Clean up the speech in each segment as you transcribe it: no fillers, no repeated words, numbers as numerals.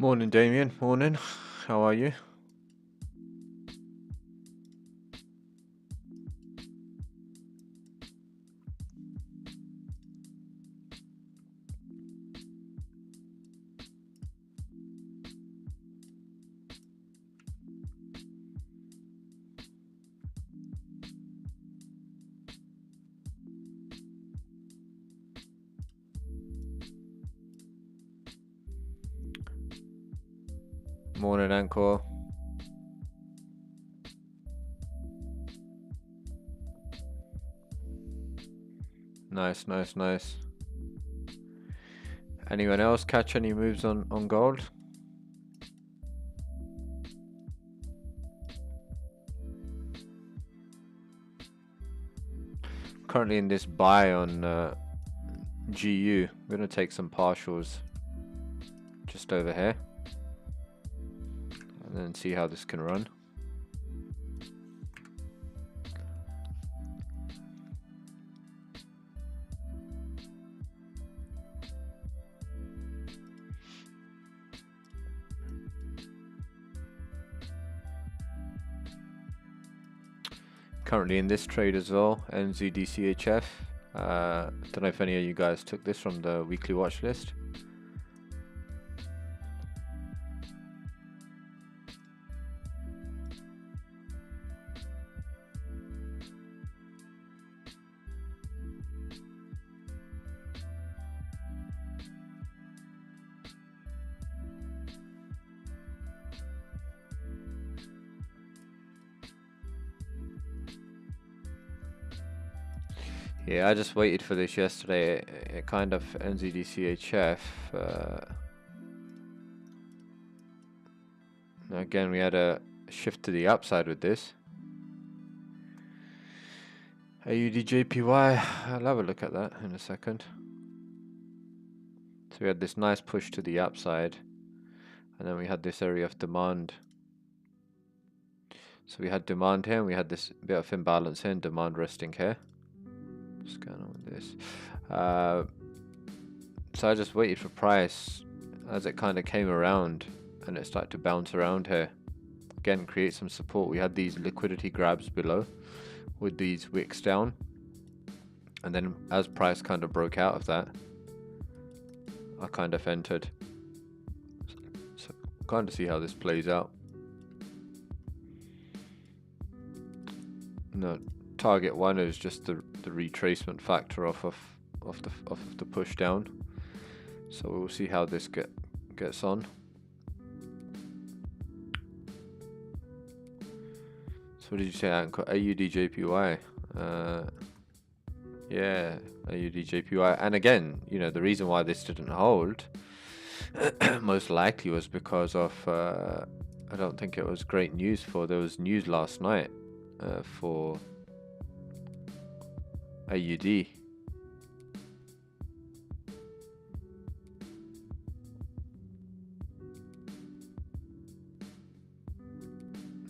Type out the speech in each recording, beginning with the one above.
Morning, Damien. Morning. How are you? Morning, Anchor. Nice, nice, nice. Anyone else catch any moves on gold? Currently in this buy on GU. I'm gonna take some partials just over here, and then see how this can run. Currently in this trade as well, NZDCHF. Don't know if any of you guys took this from the weekly watch list. Yeah, I just waited for this yesterday. It kind of NZDCHF. Again, we had a shift to the upside with this. AUDJPY. I'll have a look at that in a second. So we had this nice push to the upside, and then we had this area of demand. So we had demand here, and we had this bit of imbalance here, and demand resting here. What's going on with this? So I just waited for price as it kind of came around, and it started to bounce around here. Again, create some support. We had these liquidity grabs below with these wicks down, and then as price kind of broke out of that, I kind of entered. So kind of see how this plays out. No, target one is just the retracement factor off of the push down. So we'll see how this gets on. So what did you say, Anchor? AUDJPY. Yeah, AUDJPY. And again, you know, the reason why this didn't hold most likely was because of I don't think it was great news there was news last night for AUD.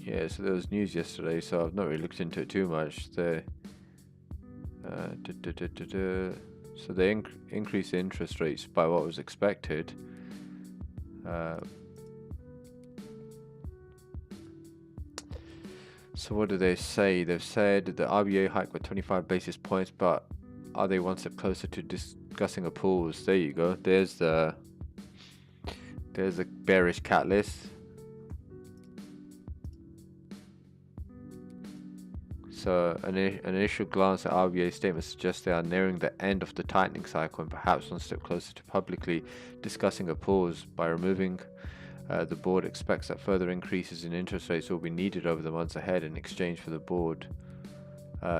Yeah, so there was news yesterday, so I've not really looked into it too much. So they increased the interest rates by what was expected. So what do they say? They've said the RBA hike by 25 basis points, but are they one step closer to discussing a pause? There you go. There's the bearish catalyst. So an initial glance at RBA statements suggests they are nearing the end of the tightening cycle and perhaps one step closer to publicly discussing a pause. By removing the board expects that further increases in interest rates will be needed over the months ahead. In exchange for the board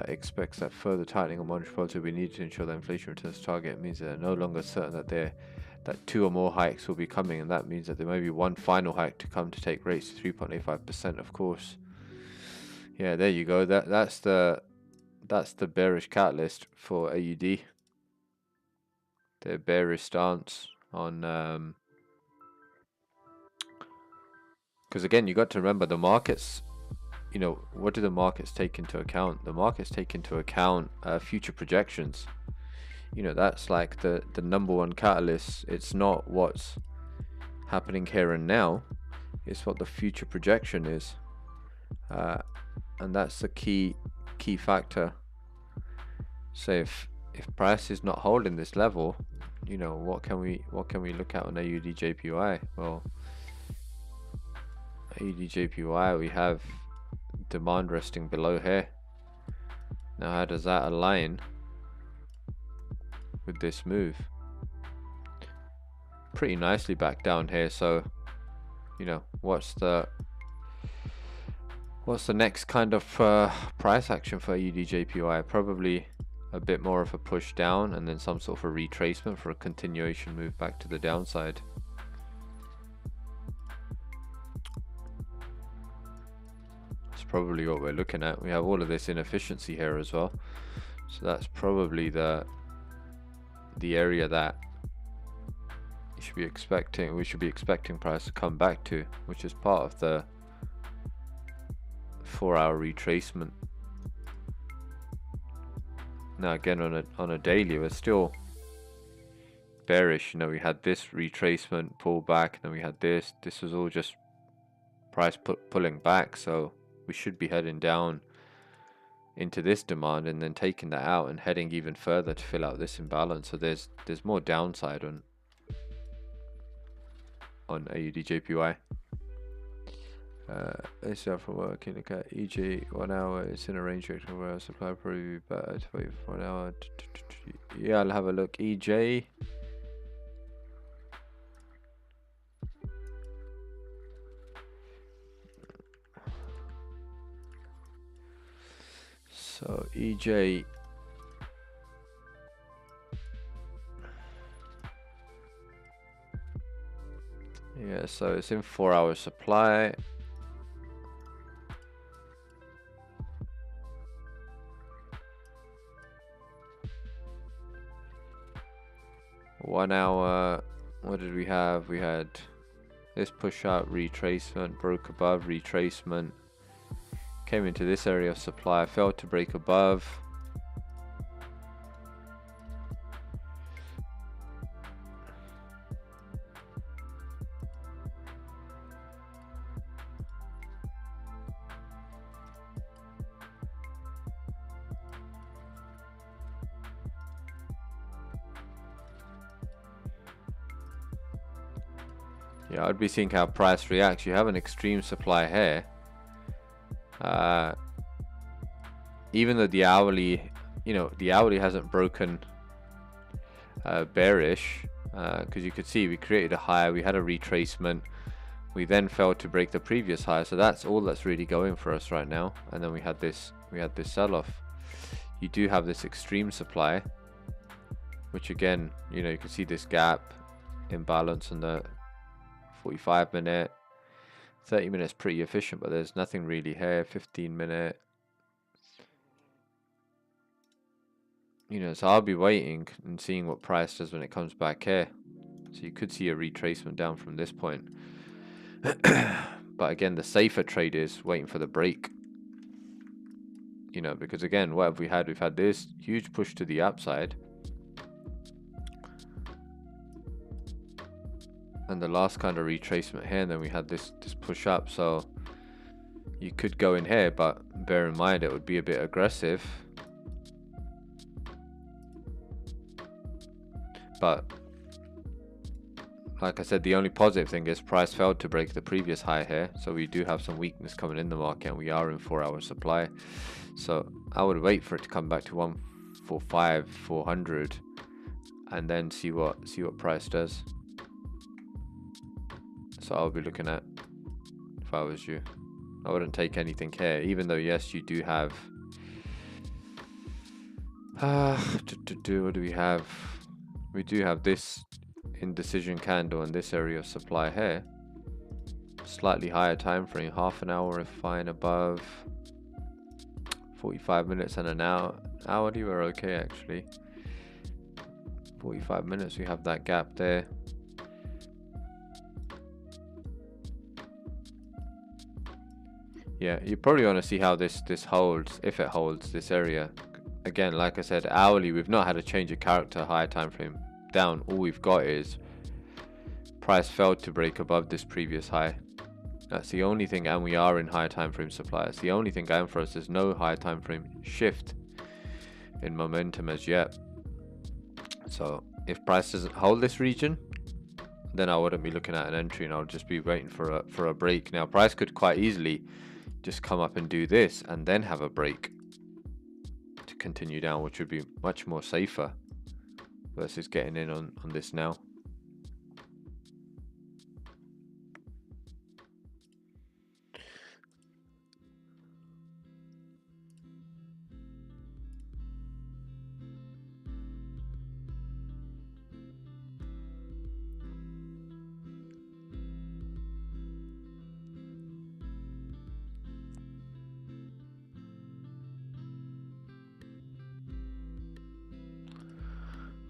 expects that further tightening of monetary policy will be needed to ensure that inflation returns to target. It means they're no longer certain that two or more hikes will be coming, and that means that there may be one final hike to come to take rates to 3.85%, of course. Yeah, there you go. That's the bearish catalyst for AUD. Their bearish stance on because again, you got to remember the markets. You know, what do the markets take into account? The markets take into account future projections. You know, that's like the number one catalyst. It's not what's happening here and now. It's what the future projection is, and that's the key factor. So if price is not holding this level, you know, what can we look at on AUD/JPY? Well, AUD/JPY, we have demand resting below here. Now how does that align with this move? Pretty nicely back down here. So, you know, what's the next kind of price action for AUD/JPY? Probably a bit more of a push down and then some sort of a retracement for a continuation move back to the downside. That's probably what we're looking at. We have all of this inefficiency here as well, so that's probably the area that we should be expecting price to come back to, which is part of the 4-hour retracement. Now again, on a daily, we're still bearish. You know, we had this retracement, pull back, and then we had this. This was all just price pulling back, so we should be heading down into this demand and then taking that out and heading even further to fill out this imbalance. So there's more downside on AUD/JPY. It's out for working. Look at EG 1 hour. It's in a range direction where supply probably better to wait for 1 hour. Yeah, I'll have a look. EJ. So EJ. Yeah, so it's in 4-hour supply. One hour, what did we have? We had this push out, retracement, broke above, retracement, came into this area of supply, failed to break above. Yeah, I'd be seeing how price reacts. You have an extreme supply here. Even though the hourly, you know, the hourly hasn't broken bearish, because you could see we created a high, we had a retracement, we then failed to break the previous high. So that's all that's really going for us right now. And then we had this sell-off. You do have this extreme supply, which again, you know, you can see this gap imbalance in the 45-minute, 30 minutes pretty efficient, but there's nothing really here. 15-minute, you know, so I'll be waiting and seeing what price does when it comes back here. So you could see a retracement down from this point. But again, the safer trade is waiting for the break, you know, because again, what have we had? We've had this huge push to the upside, and the last kind of retracement here, and then we had this push up. So you could go in here, but bear in mind it would be a bit aggressive. But like I said, the only positive thing is price failed to break the previous high here, so we do have some weakness coming in the market, and we are in 4-hour supply. So I would wait for it to come back to 145, 400, and then see what price does. So I'll be looking at, if I was you, I wouldn't take anything here, even though yes, you do have what do we have? We do have this indecision candle in this area of supply here. Slightly higher time frame, half an hour if fine above. 45 minutes and an hour. Hourly we're okay actually. 45 minutes we have that gap there. Yeah, you probably want to see how this holds, if it holds this area. Again, like I said, hourly we've not had a change of character, higher time frame down. All we've got is price failed to break above this previous high. That's the only thing, and we are in higher time frame supply. It's the only thing going for us. There's no higher time frame shift in momentum as yet. So if price doesn't hold this region, then I wouldn't be looking at an entry, and I'll just be waiting for a break. Now price could quite easily just come up and do this and then have a break to continue down, which would be much more safer versus getting in on this now.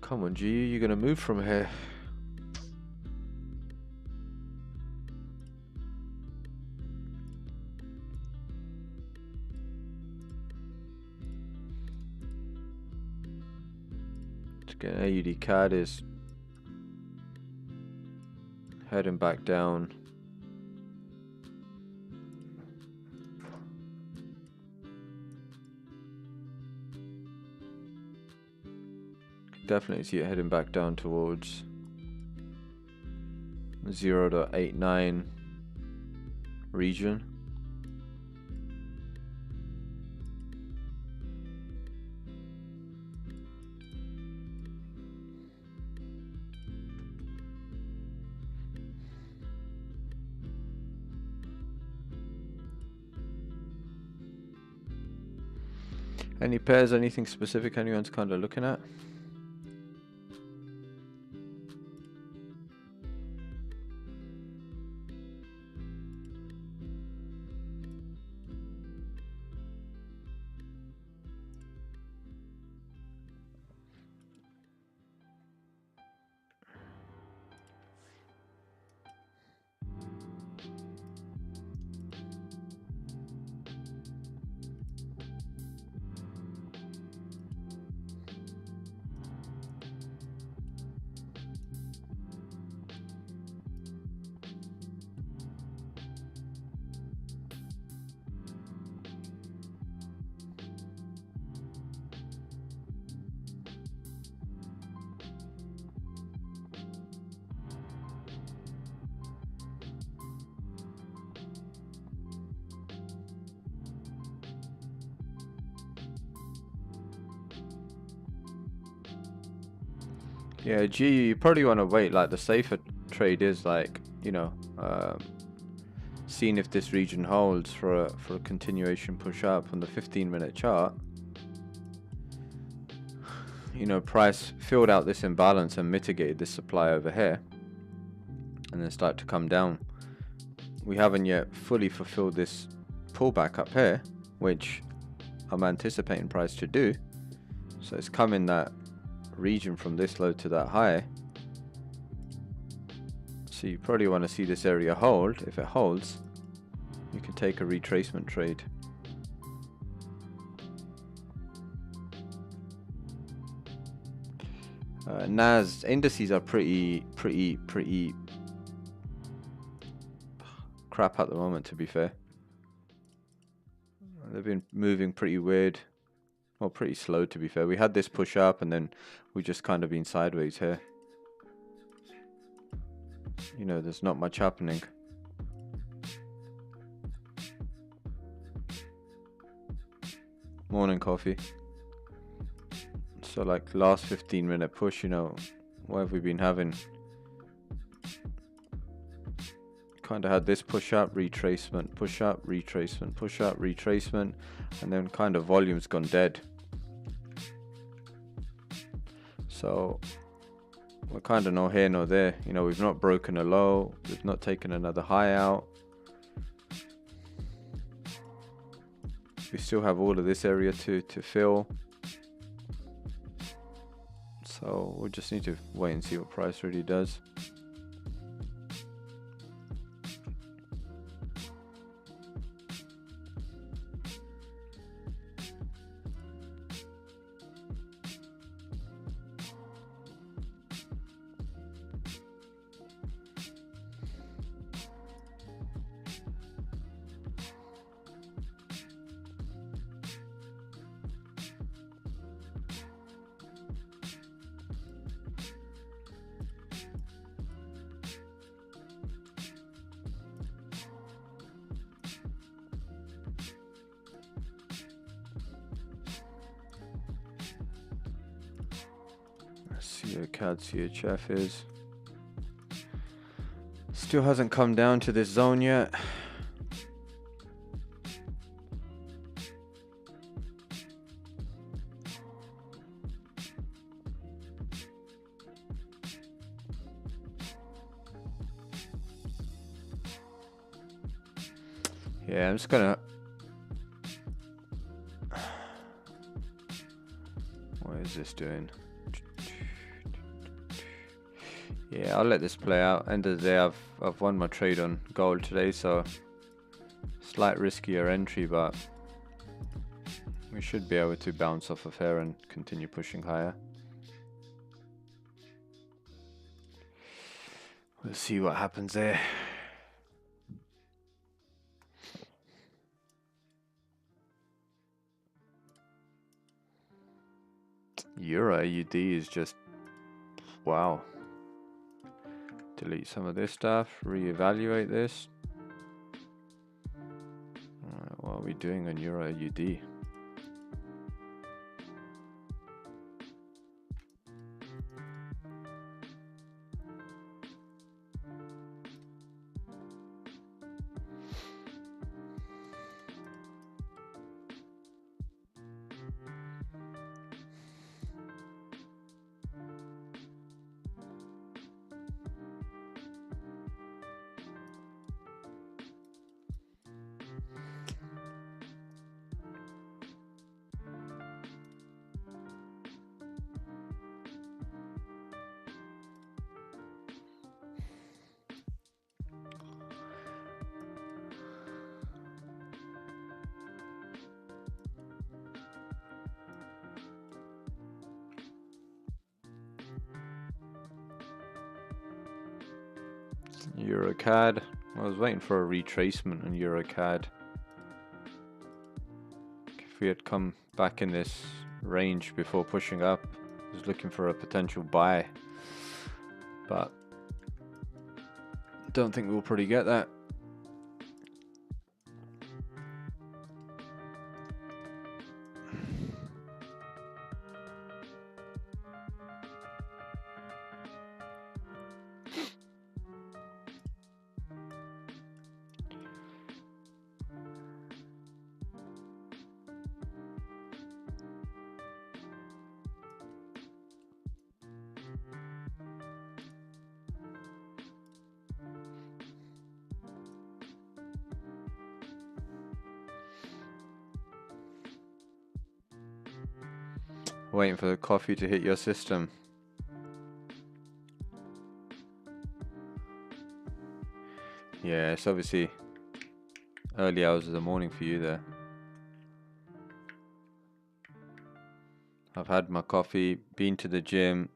Come on, G, you're gonna move from here. Again, AUD CAD is heading back down. Definitely see it heading back down towards 0.89 region. Any pairs, anything specific anyone's kind of looking at? Yeah, G, you probably want to wait. Like the safer trade is like, you know, seeing if this region holds for a continuation push up on the 15-minute chart. You know, price filled out this imbalance and mitigated this supply over here, and then start to come down. We haven't yet fully fulfilled this pullback up here, which I'm anticipating price to do. So it's coming that region from this low to that high. So you probably want to see this area hold. If it holds, you can take a retracement trade. Nas indices are pretty crap at the moment, to be fair. They've been moving pretty weird. Well, pretty slow, to be fair. We had this push up and then we just kind of been sideways here. You know, there's not much happening. Morning coffee. So like last 15-minute push, you know, what have we been having? Kind of had this push up, retracement, push up, retracement, push up, retracement, and then kind of volume's gone dead. So we're kind of no here nor there. You know, we've not broken a low, we've not taken another high out. We still have all of this area to fill. So we'll just need to wait and see what price really does. See where CAD CHF is. Still hasn't come down to this zone yet. Yeah, I'm just gonna... What is this doing? Yeah, I'll let this play out. End of the day, I've won my trade on gold today, so slight riskier entry, but we should be able to bounce off of here and continue pushing higher. We'll see what happens there. Euro AUD is just, wow. Delete some of this stuff, reevaluate this. Alright, what are we doing on Euro AUD? EuroCAD. I was waiting for a retracement on EuroCAD. If we had come back in this range before pushing up, I was looking for a potential buy, but don't think we'll probably get that. Waiting for the coffee to hit your system. Yeah, it's obviously early hours of the morning for you there. I've had my coffee, been to the gym.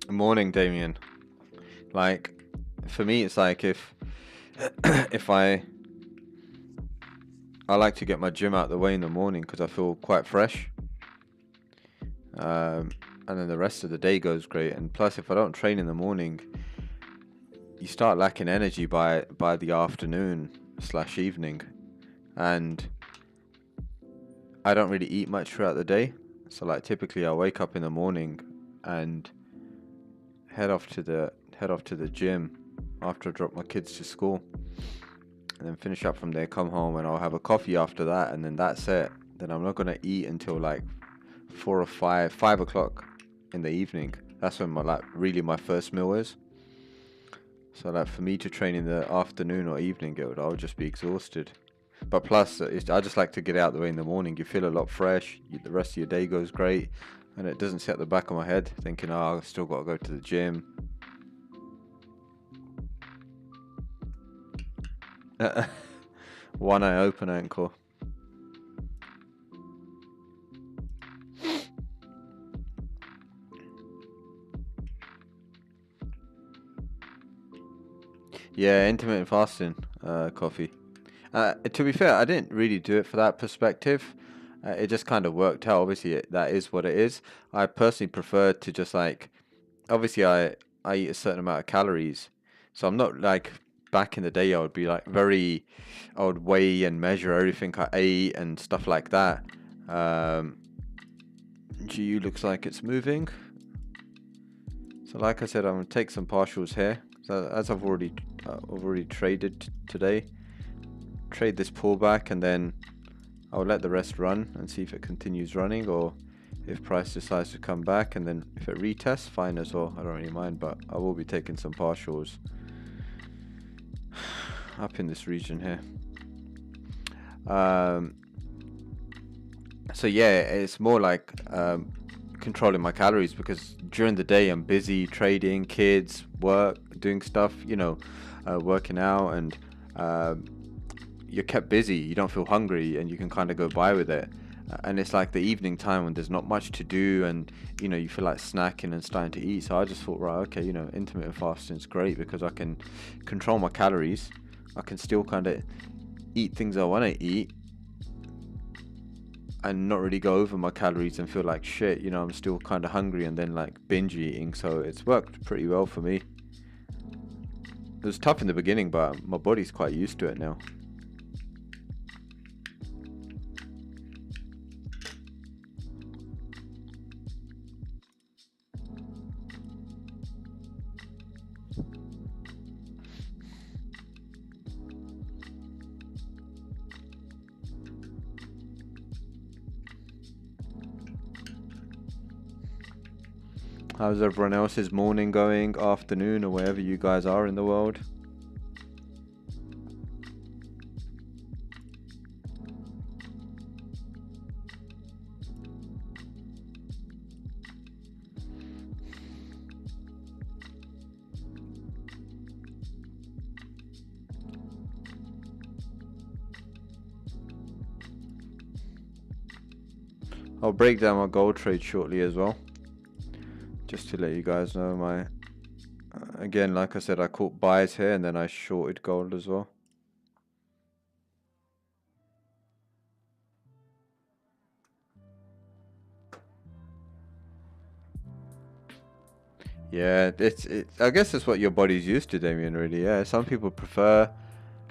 Morning, Damien. Like, for me, it's like if I like to get my gym out of the way in the morning because I feel quite fresh, and then the rest of the day goes great. And plus, if I don't train in the morning, you start lacking energy by the afternoon / evening, and I don't really eat much throughout the day. So like typically I wake up in the morning and head off to the gym after I drop my kids to school, and then finish up from there, come home, and I'll have a coffee after that, and then that's it. Then I'm not gonna eat until like 4 or 5 o'clock in the evening. That's when my first meal is. So like for me to train in the afternoon or evening, I'll just be exhausted. But plus, I just like to get out of the way in the morning. You feel a lot fresh. The rest of your day goes great. And it doesn't sit at the back of my head thinking, oh, I've still got to go to the gym. One eye open ankle. Yeah, intermittent fasting, coffee. To be fair, I didn't really do it for that perspective. It just kind of worked out. Obviously, that is what it is. I personally prefer to just like, obviously, I eat a certain amount of calories, so I'm not like back in the day. I would be like I would weigh and measure everything I ate and stuff like that. Um, GU looks like it's moving. So like I said, I'm gonna take some partials here. So as I've already traded today. Trade this pullback and then I'll let the rest run and see if it continues running, or if price decides to come back, and then if it retests, fine as well. I don't really mind, but I will be taking some partials up in this region here. So yeah, it's more like controlling my calories, because during the day I'm busy trading, kids, work, doing stuff, working out, and you're kept busy. You don't feel hungry, and you can kind of go by with it. And it's like the evening time when there's not much to do, and you feel like snacking and starting to eat. So I just thought, right, okay, intermittent fasting is great because I can control my calories. I can still kind of eat things I want to eat and not really go over my calories and feel like shit. I'm still kind of hungry and then like binge eating. So it's worked pretty well for me. It was tough in the beginning, but my body's quite used to it now. How's everyone else's morning going, afternoon, or wherever you guys are in the world? I'll break down my gold trade shortly as well, just to let you guys know again, like I said, I caught buys here and then I shorted gold as well. Yeah, I guess it's what your body's used to, Damien, really. Yeah, some people prefer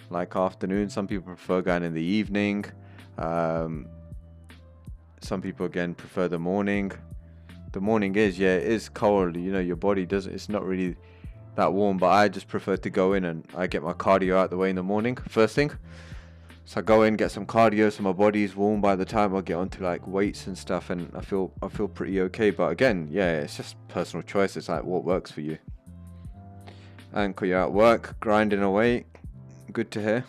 like afternoon, some people prefer going in the evening. Some people again prefer the morning. The morning it is cold, your body doesn't, it's not really that warm, but I just prefer to go in and I get my cardio out the way in the morning, first thing. So I go in, get some cardio, so my body's warm by the time I get onto like weights and stuff, and I feel pretty okay. But again, yeah, it's just personal choice. It's like what works for you. Anchor, you're at work, grinding away. Good to hear.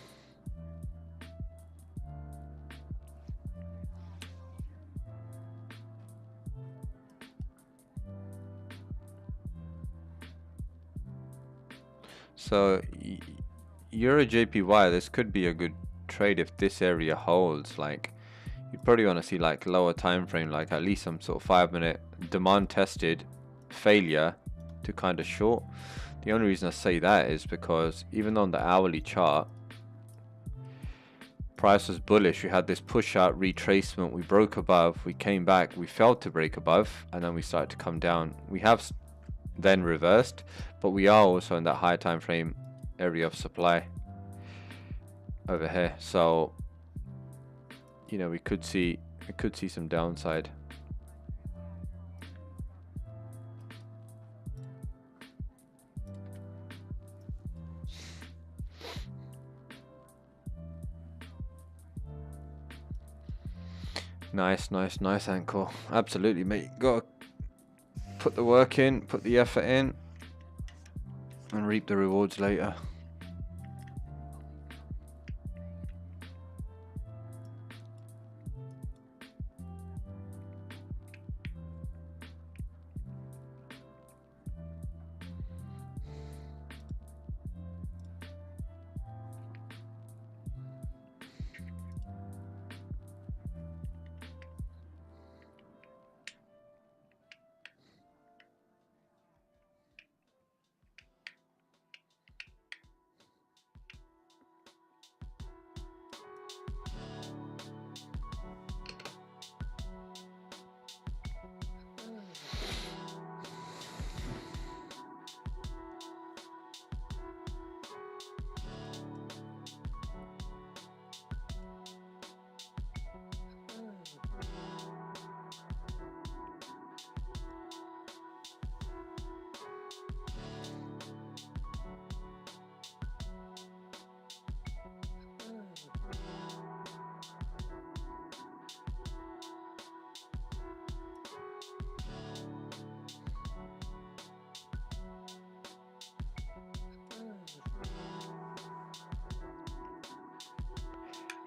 So you're a JPY. This could be a good trade if this area holds. Like you probably want to see like lower time frame, like at least some sort of 5-minute demand tested failure to kind of short. The only reason I say that is because even on the hourly chart, price was bullish. We had this push out retracement. We broke above. We came back. We failed to break above, and then we started to come down. We have then reversed, but we are also in that high time frame area of supply over here. So we could see some downside. Nice, Ankle. Absolutely, mate. Gotta put the work in, put the effort in, and reap the rewards later.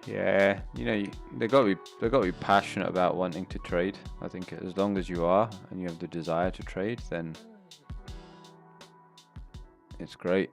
Yeah, you know, they got to be passionate about wanting to trade. I think as long as you are and you have the desire to trade, then it's great.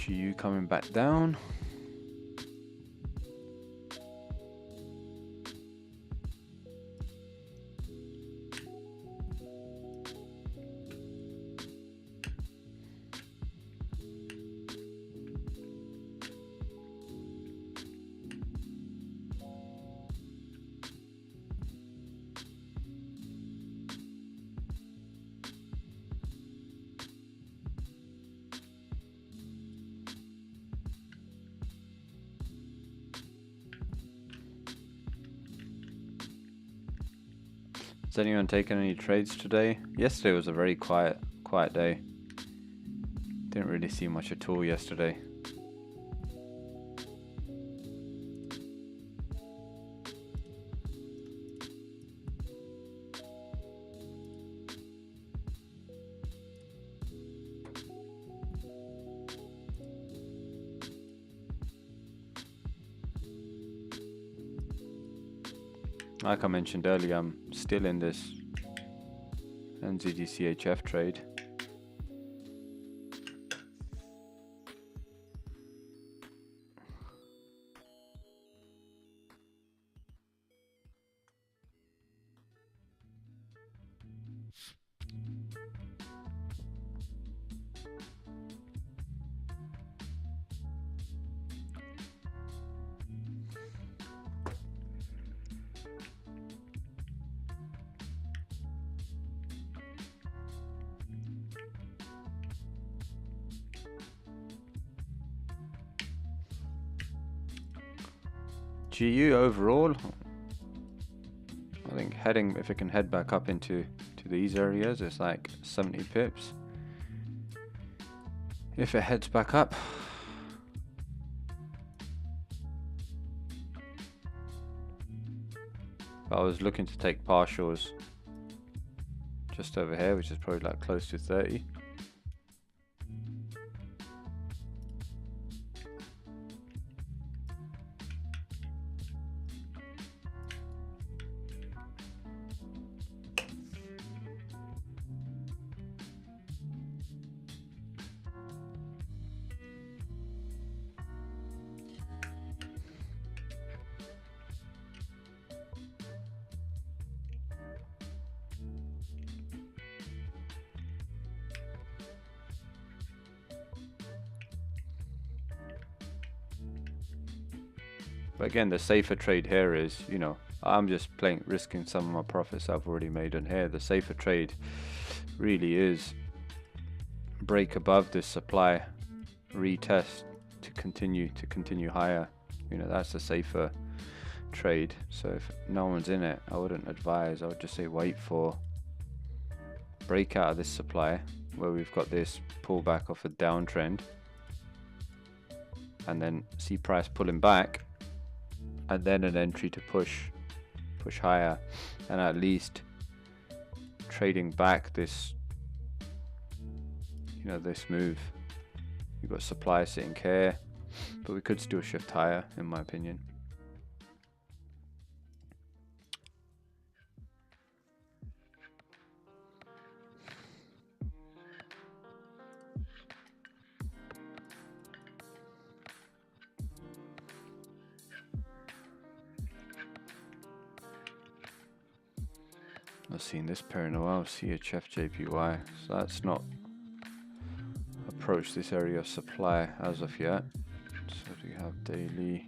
GU coming back down. Has anyone taken any trades today? Yesterday was a very quiet day. Didn't really see much at all yesterday. Like I mentioned earlier, I'm still in this NZD-CHF trade. GU overall, I think if it can head back up into these areas, it's like 70 pips. If it heads back up, I was looking to take partials just over here, which is probably like close to 30. But again, the safer trade here is, you know, I'm just risking some of my profits I've already made on here. The safer trade really is break above this supply, retest to continue higher. You know, that's a safer trade. So if no one's in it, I wouldn't advise. I would just say wait for breakout of this supply where we've got this pullback off a downtrend, and then see price pulling back, and then an entry to push higher, and at least trading back this, you know, this move. You've got supply sitting here, but we could still shift higher, in my opinion. I've seen this pair in a while, CHF JPY, so that's not approached this area of supply as of yet. So do you have daily?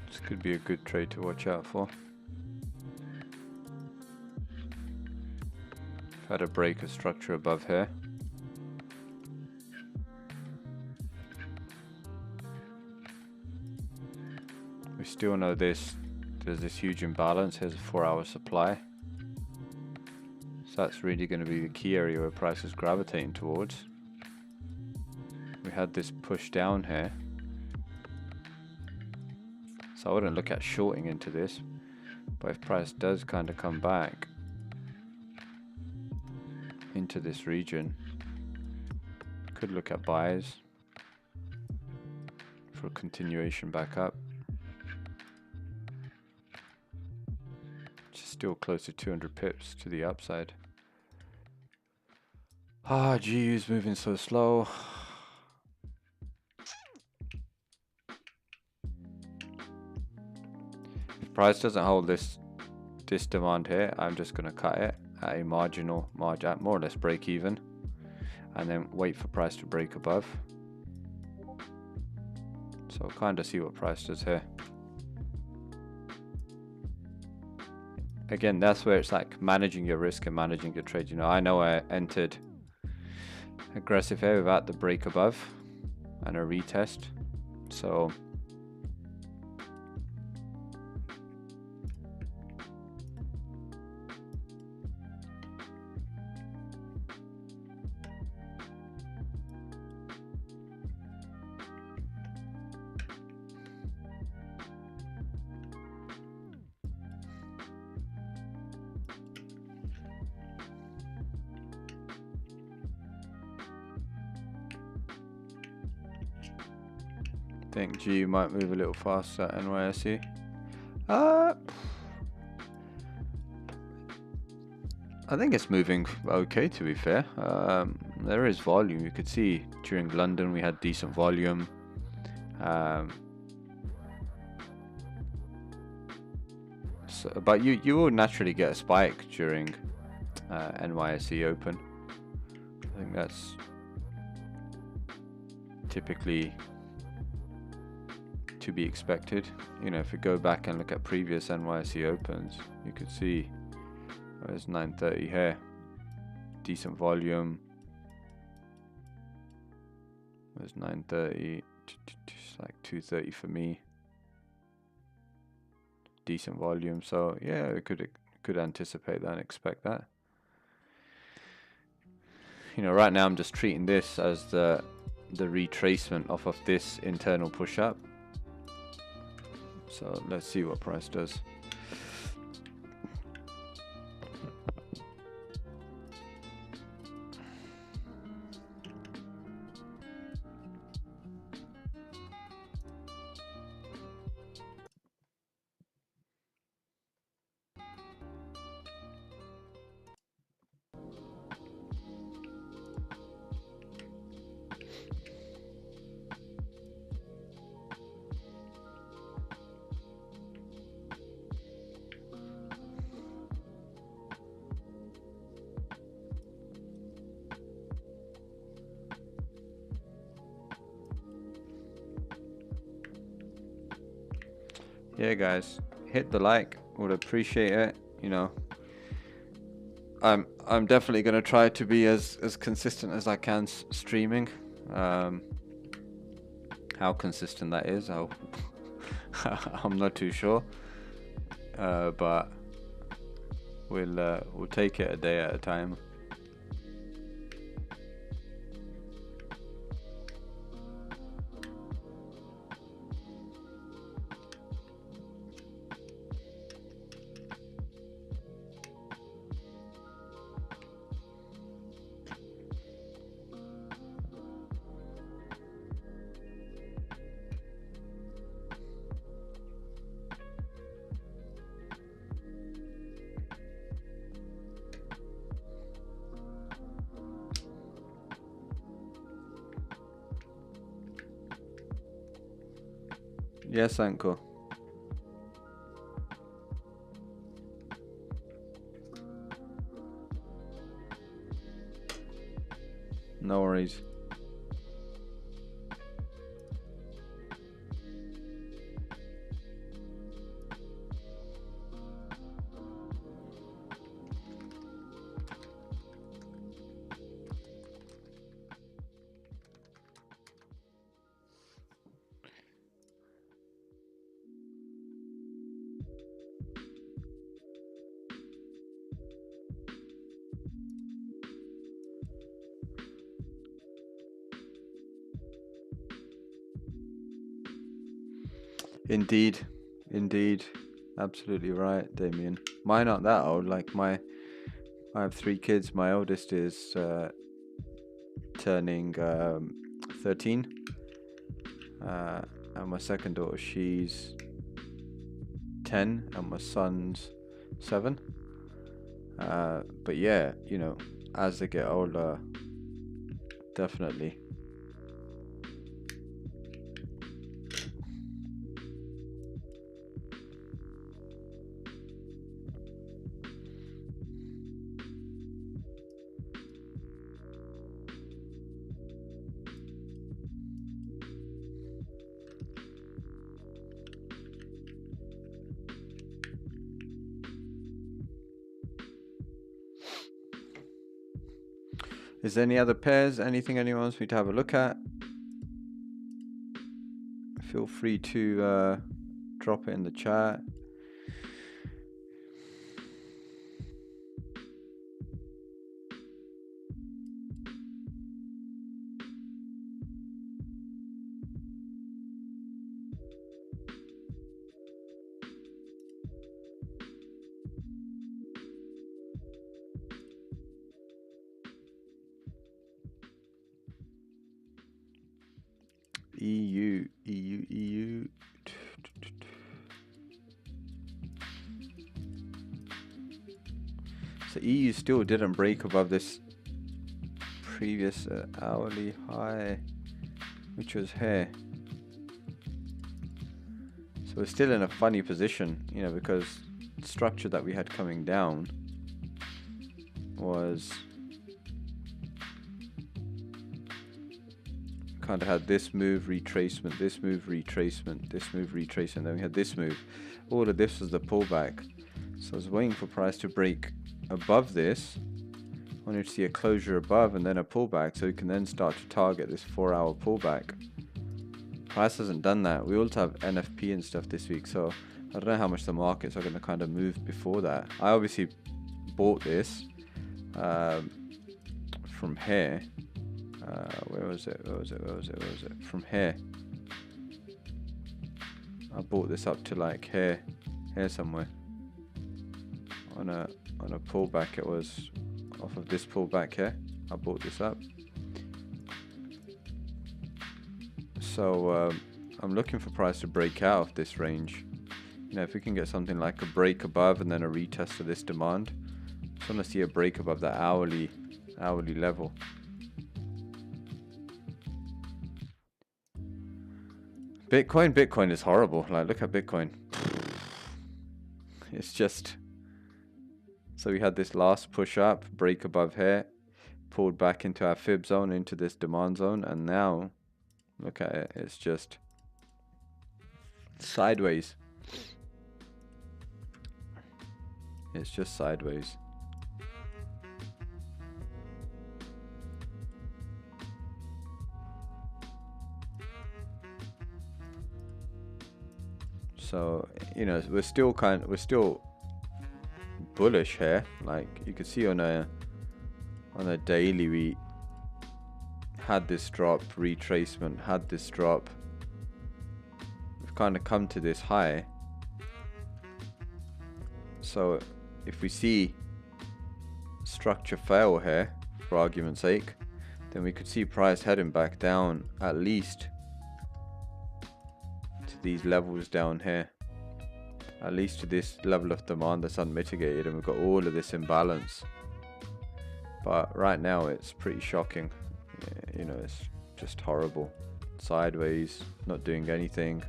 This could be a good trade to watch out for. Had a break of structure above here. We still know there's this huge imbalance. Here's a 4-hour supply. So that's really going to be the key area where price is gravitating towards. We had this push down here. So I wouldn't look at shorting into this. But if price does kind of come back into this region, could look at buys for a continuation back up. Just still close to 200 pips to the upside. GU's moving so slow. If price doesn't hold this demand here, I'm just going to cut it at a marginal margin, more or less break even, and then wait for price to break above. So I'll kind of see what price does here. Again, that's where it's like managing your risk and managing your trade. You know, I know I entered aggressive here without the break above and a retest. So I think GU might move a little faster at NYSE. I think it's moving okay, to be fair. There is volume. You could see during London we had decent volume. But you will naturally get a spike during NYSE Open. I think that's typically to be expected. You know, if we go back and look at previous NYSE Opens, you could see there's 930 here, decent volume. There's 930, just like 230 for me. Decent volume, so yeah, we could anticipate that and expect that. You know, right now I'm just treating this as the retracement off of this internal push up. So let's see what price does. Yeah, guys, hit the like, would appreciate it. You know, I'm definitely gonna try to be as consistent as I can streaming. How consistent that is, I'm not too sure. But we'll take it a day at a time. Yes, Anko. No worries. Indeed, indeed, absolutely right, Damien. Mine aren't that old. Like I have 3 kids. My oldest is turning 13, and my second daughter, she's 10, and my son's 7. But yeah, you know, as they get older, definitely. Is there any other pairs? Anything anyone wants me to have a look at? Feel free to drop it in the chat. EU. So EU still didn't break above this previous hourly high, which was here. So we're still in a funny position, you know, because the structure that we had coming down was kind of had this move, retracement, this move, retracement, this move, retracement, then we had this move. All of this was the pullback. So I was waiting for price to break above this. I wanted to see a closure above and then a pullback, so we can then start to target this 4-hour pullback. Price hasn't done that. We also have NFP and stuff this week, so I don't know how much the markets are going to kind of move before that. I obviously bought this from here. Where was it? From here. I bought this up to like here somewhere. On a pullback, it was off of this pullback here. I bought this up. So I'm looking for price to break out of this range. You know, if we can get something like a break above and then a retest of this demand, I just want to see a break above that hourly level. Bitcoin is horrible. Like, look at Bitcoin. It's just, so we had this last push up, break above here, pulled back into our fib zone, into this demand zone, and now look at it, it's just sideways. It's just sideways. So, you know, we're still bullish here. Like you could see on a daily, we had this drop, retracement, had this drop. We've kind of come to this high. So if we see structure fail here, for argument's sake, then we could see price heading back down at least to these levels down here, at least to this level of demand that's unmitigated, and we've got all of this imbalance. But right now it's pretty shocking. You know, it's just horrible. Sideways, not doing anything.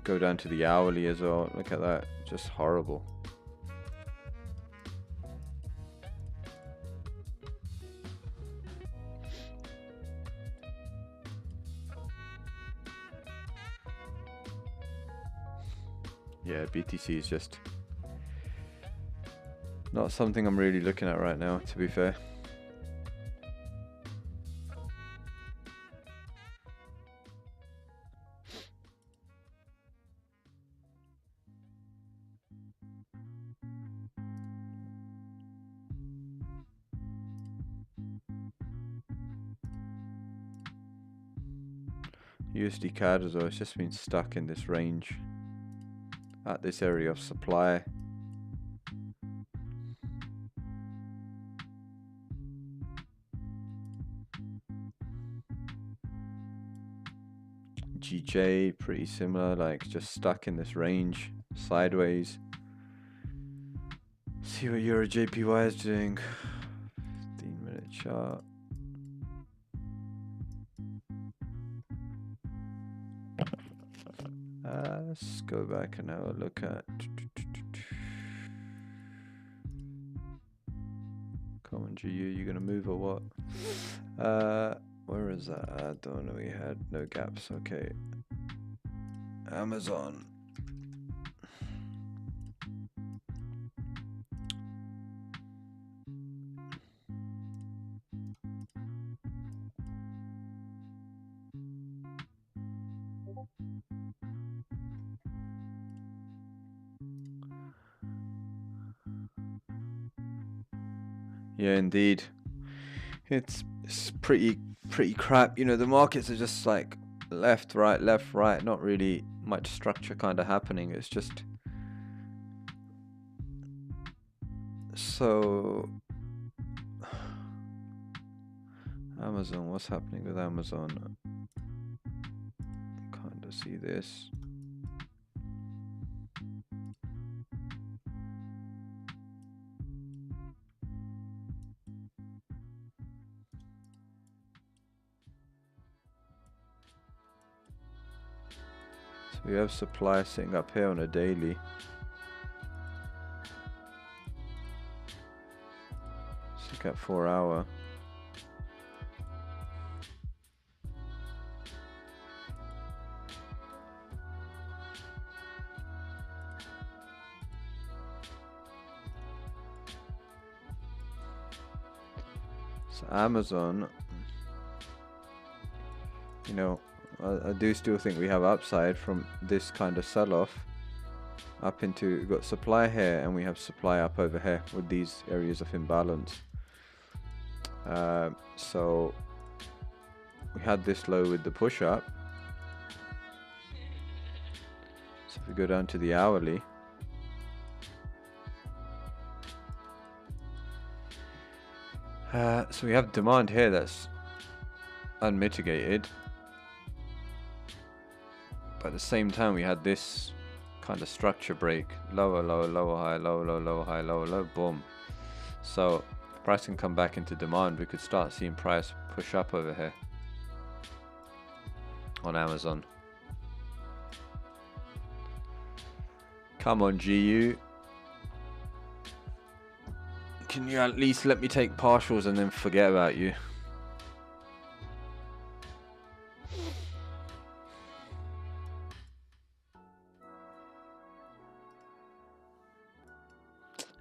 Go down to the hourly as well. Look at that, just horrible. Yeah, BTC is just not something I'm really looking at right now, to be fair. USD CAD as well, it's just been stuck in this range at this area of supply. GJ, pretty similar, like just stuck in this range, sideways. See what Euro JPY is doing. 15-minute chart. Let's go back and have a look at. Come on, GU, you gonna move or what? Where is that? I don't know. We had no gaps. Okay. Amazon. Yeah, indeed. It's pretty crap. You know, the markets are just like left, right, not really much structure kind of happening. It's just so Amazon, what's happening with Amazon? Kind of see this. So we have supply sitting up here on a daily. Let's look at 4 hour. So Amazon, you know, I do still think we have upside from this kind of sell-off up into, we've got supply here and we have supply up over here with these areas of imbalance. So we had this low with the push up. So if we go down to the hourly, so we have demand here that's unmitigated, but at the same time we had this kind of structure break, lower, high, lower, high, low, boom. So if price can come back into demand, we could start seeing price push up over here on Amazon. Come on, GU. Can you at least let me take partials and then forget about you?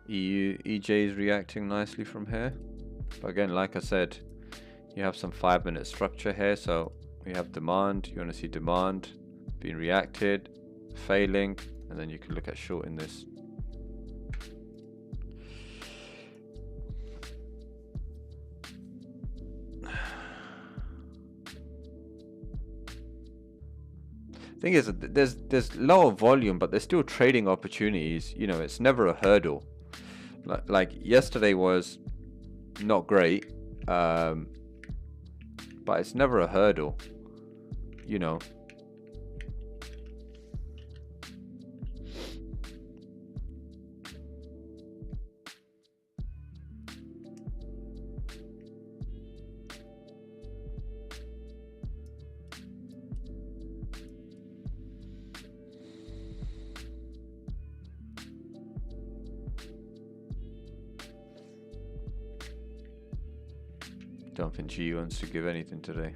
EJ is reacting nicely from here. But again, like I said, you have some 5-minute structure here. So we have demand. You want to see demand being reacted, failing, and then you can look at shorting this. Thing is, there's lower volume, but there's still trading opportunities. You know, it's never a hurdle. Like yesterday was not great, but it's never a hurdle. You know. Don't think GU wants to give anything today.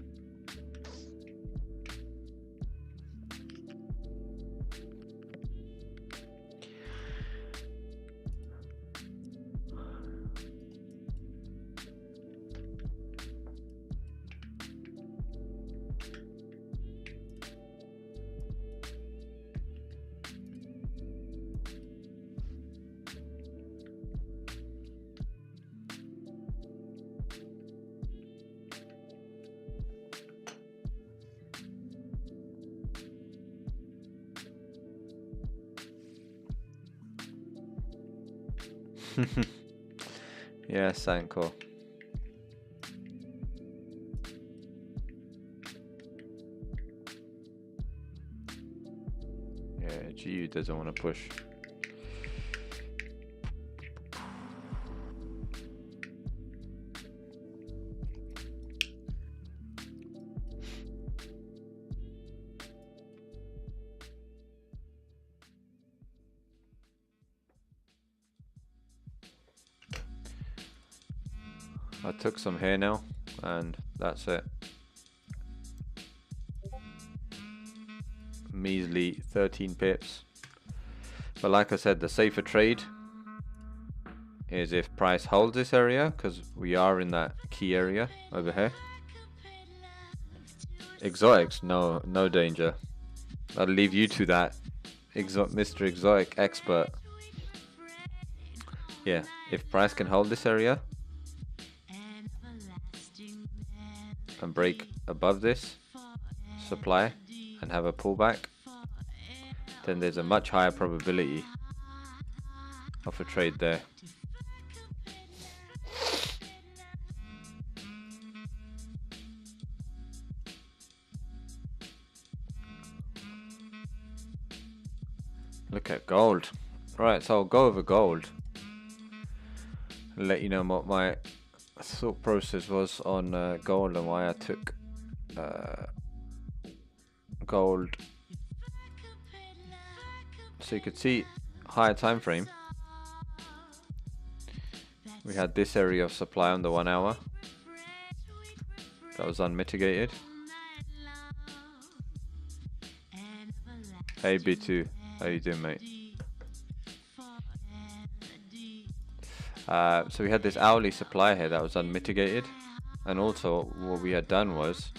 Yeah, Sanko. Yeah, GU doesn't want to push. I took some here now, and that's it. Measly 13 pips. But like I said, the safer trade is if price holds this area, because we are in that key area over here. Exotics, no danger. I'll leave you to that, Mr. Exotic expert. Yeah, if price can hold this area and break above this supply and have a pullback, then there's a much higher probability of a trade there. Look at gold. Right, so I'll go over gold and let you know what my thought process was on gold and why I took gold. So you could see higher time frame. We had this area of supply on the 1 hour that was unmitigated. Hey B2, how you doing, mate? So we had this hourly supply here that was unmitigated, and also what we had done was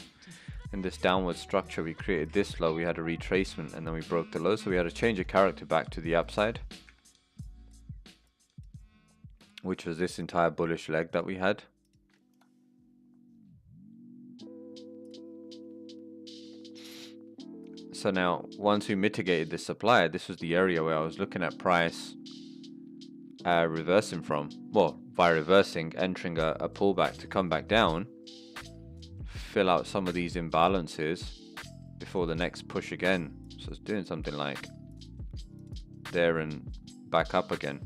in this downward structure we created this low, we had a retracement, and then we broke the low, so we had to change a character back to the upside, which was this entire bullish leg that we had. So now once we mitigated this supply, this was the area where I was looking at price reversing from, well, by reversing, entering a pullback to come back down, fill out some of these imbalances before the next push again. So it's doing something like there and back up again.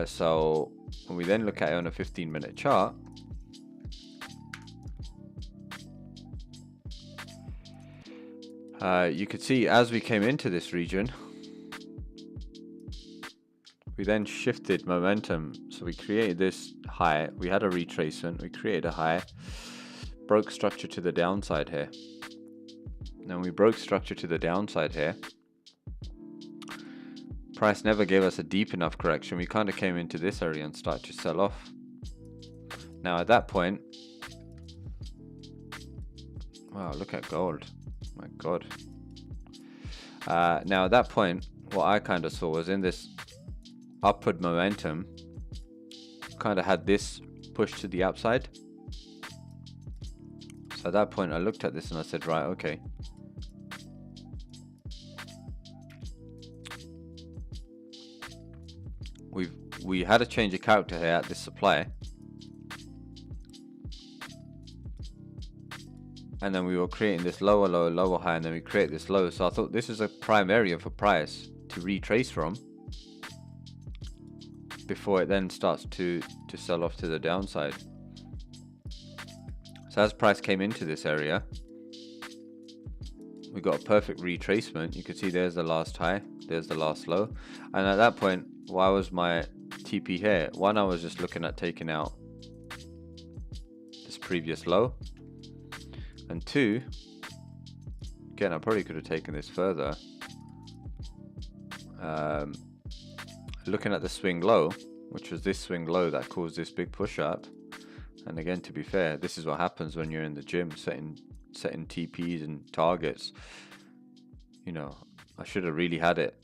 So when we then look at it on a 15-minute chart, you could see as we came into this region, we then shifted momentum. So we created this high, we had a retracement, we created a high, broke structure to the downside here. Then we broke structure to the downside here. Price never gave us a deep enough correction. We kind of came into this area and started to sell off. Now at that point, wow, look at gold. My God. Now at that point, what I kind of saw was in this upward momentum, kind of had this push to the upside. So at that point, I looked at this and I said, right, okay. We had a change of character here at this supply. And then we were creating this lower low, lower high, and then we create this low. So I thought this is a prime area for price to retrace from before it then starts to sell off to the downside. So as price came into this area, we got a perfect retracement. You can see there's the last high, there's the last low. And at that point, why was my TP here, one, I was just looking at taking out this previous low, and two, again, I probably could have taken this further. Looking at the swing low, which was this swing low that caused this big push up. And again, to be fair, this is what happens when you're in the gym setting TPs and targets. You know, I should have really had it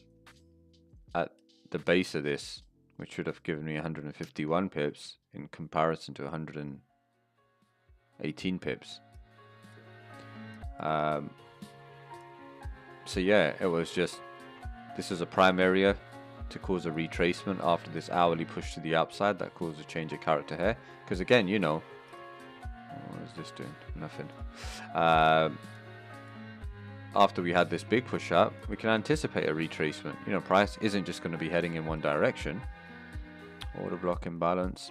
at the base of this, which should have given me 151 pips in comparison to 118 pips. So yeah, it was just, this is a prime area to cause a retracement after this hourly push to the upside that caused a change of character here. Because again, you know, what is this doing? Nothing. After we had this big push up, we can anticipate a retracement. You know, price isn't just going to be heading in one direction. Order block imbalance.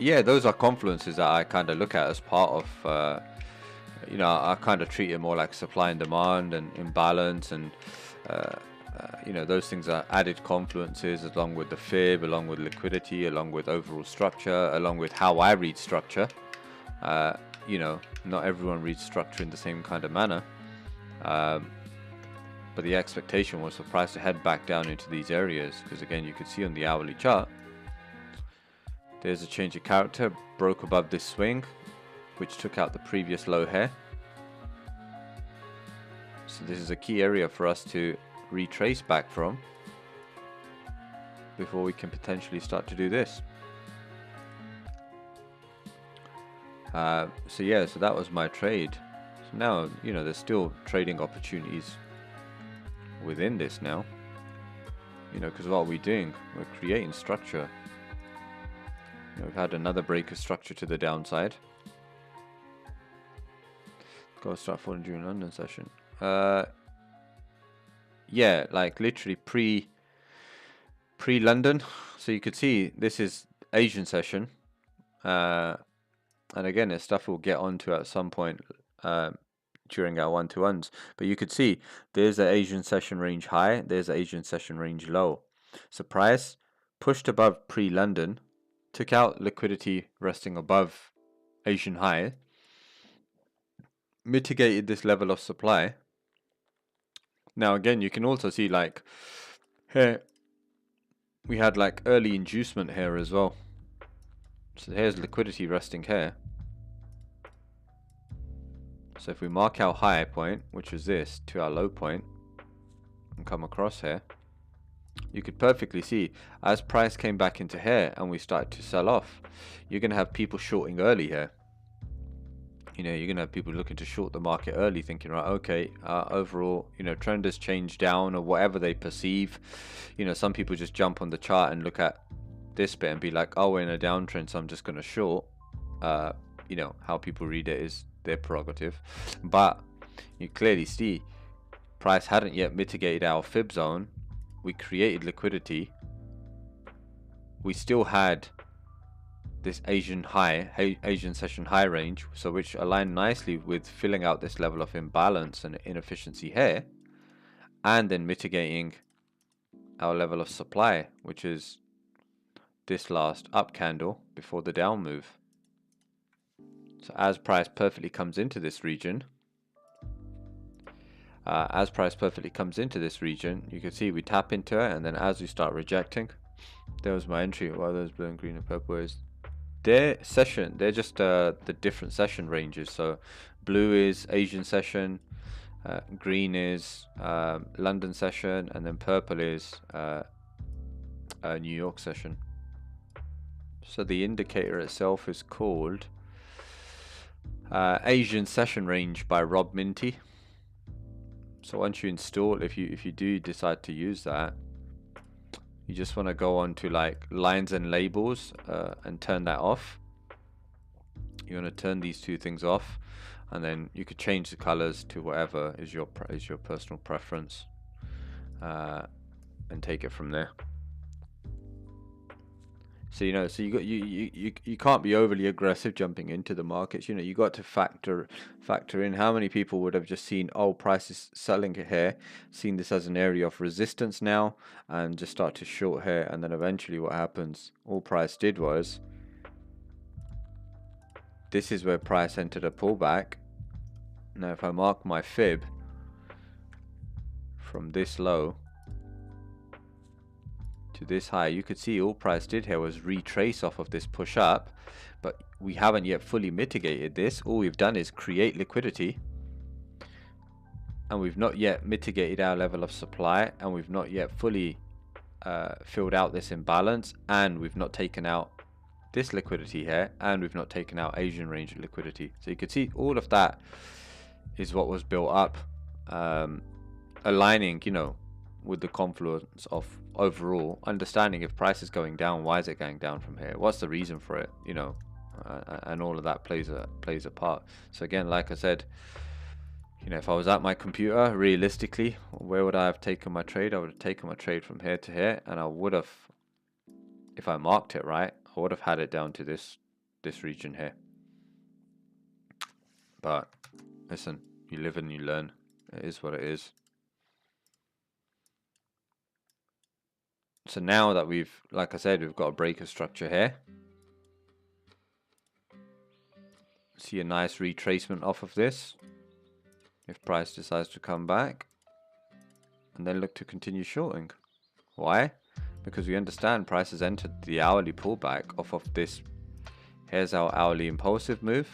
Yeah, those are confluences that I kind of look at as part of, you know, I kind of treat it more like supply and demand and imbalance, and you know, those things are added confluences along with the fib, along with liquidity, along with overall structure, along with how I read structure. You know, not everyone reads structure in the same kind of manner, but the expectation was for price to head back down into these areas, because again, you could see on the hourly chart, there's a change of character, broke above this swing, which took out the previous low here. So this is a key area for us to retrace back from before we can potentially start to do this. So yeah, so that was my trade. So now, you know, there's still trading opportunities within this now, you know, because what are we doing? We're creating structure. You know, we've had another break of structure to the downside. Go start falling during London session. Yeah, like literally pre-London. So you could see this is Asian session. And again, it's stuff we'll get onto at some point during our one-to-ones. But you could see there's the Asian session range high, there's the Asian session range low. So price pushed above pre-London, took out liquidity resting above Asian high, mitigated this level of supply. Now again, you can also see like here we had like early inducement here as well. So here's liquidity resting here. So if we mark our high point, which is this, to our low point, and come across here, you could perfectly see as price came back into here and we started to sell off, you're going to have people shorting early here. You know, you're going to have people looking to short the market early, thinking, right, okay, overall, you know, trend has changed down, or whatever they perceive. You know, some people just jump on the chart and look at this bit and be like, oh, we're in a downtrend, so I'm just going to short. You know, how people read it is their prerogative. But you clearly see price hadn't yet mitigated our fib zone. We created liquidity. We still had this Asian session high range, so which aligned nicely with filling out this level of imbalance and inefficiency here, and then mitigating our level of supply, which is this last up candle before the down move. So as price perfectly comes into this region, you can see we tap into it, and then as we start rejecting, there was my entry. Well, there's blue and green and purple is their session. They're just the different session ranges. So blue is Asian session, green is London session, and then purple is New York session. So the indicator itself is called Asian Session Range by Rob Minty. So once you install, if you do decide to use that, you just want to go on to like lines and labels and turn that off. You want to turn these two things off, and then you could change the colors to whatever is your personal preference, and take it from there. So so you can't be overly aggressive jumping into the markets. You got to factor in how many people would have just seen, oh, price is selling it here, seen this as an area of resistance now, and just start to short here, and then eventually what happens? All price did was, this is where price entered a pullback. Now if I mark my fib from this low to this high, you could see all price did here was retrace off of this push up, but we haven't yet fully mitigated this. All we've done is create liquidity, and we've not yet mitigated our level of supply, and we've not yet fully filled out this imbalance, and we've not taken out this liquidity here, and we've not taken out Asian range liquidity. So you can see all of that is what was built up, aligning, with the confluence of overall understanding, if price is going down, why is it going down from here? What's the reason for it? And all of that plays a part. So again, like I said, if I was at my computer, realistically, where would I have taken my trade? I would have taken my trade from here to here, and I would have, if I marked it right, I would have had it down to this region here. But listen, you live and you learn. It is what it is. So now that like I said, we've got a breaker structure here. See a nice retracement off of this, if price decides to come back, and then look to continue shorting. Why? Because we understand price has entered the hourly pullback off of this. Here's our hourly impulsive move.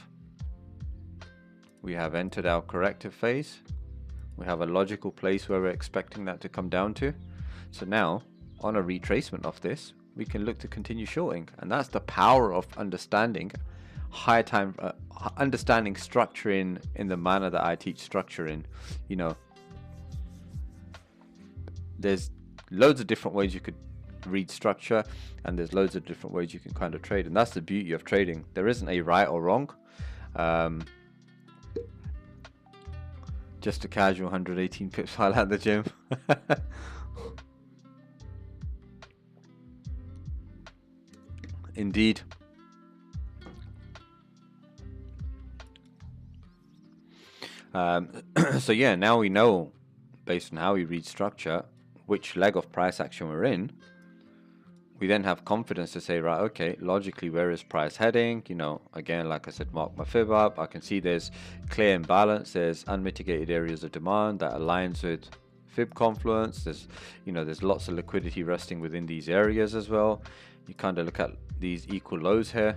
We have entered our corrective phase. We have a logical place where we're expecting that to come down to. So now, on a retracement of this, we can look to continue shorting, and that's the power of understanding understanding structure in the manner that I teach structure in. There's loads of different ways you could read structure, and there's loads of different ways you can kind of trade, and that's the beauty of trading. There isn't a right or wrong. Just a casual 118 pips while at the gym. Indeed. So yeah, now we know, based on how we read structure, which leg of price action we're in. We then have confidence to say, right, okay, logically, where is price heading? Again, like I said, mark my fib up. I can see there's clear imbalance. There's unmitigated areas of demand that aligns with fib confluence. There's lots of liquidity resting within these areas as well. You kind of look at these equal lows here.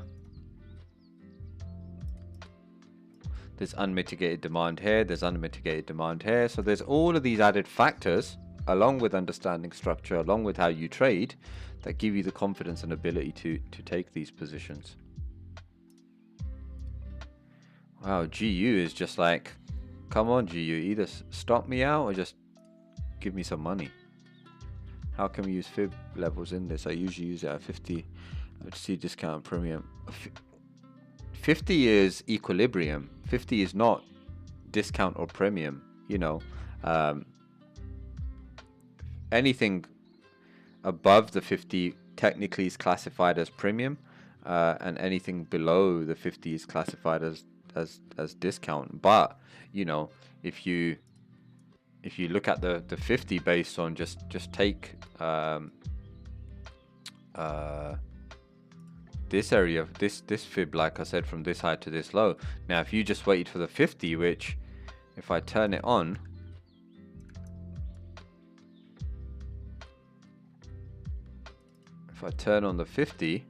There's unmitigated demand here. There's unmitigated demand here. So there's all of these added factors, along with understanding structure, along with how you trade, that give you the confidence and ability to take these positions. Wow, GU is just like, come on GU, either stop me out or just give me some money. How can we use fib levels in this? I usually use it at 50. I would see discount premium. 50 is equilibrium. 50 is not discount or premium. Anything above the 50 technically is classified as premium, and anything below the 50 is classified as discount. But if you look at the 50 based on just take this area of this fib, like I said, from this high to this low. Now if you just waited for the 50, which if I turn it on, if I turn on the 50,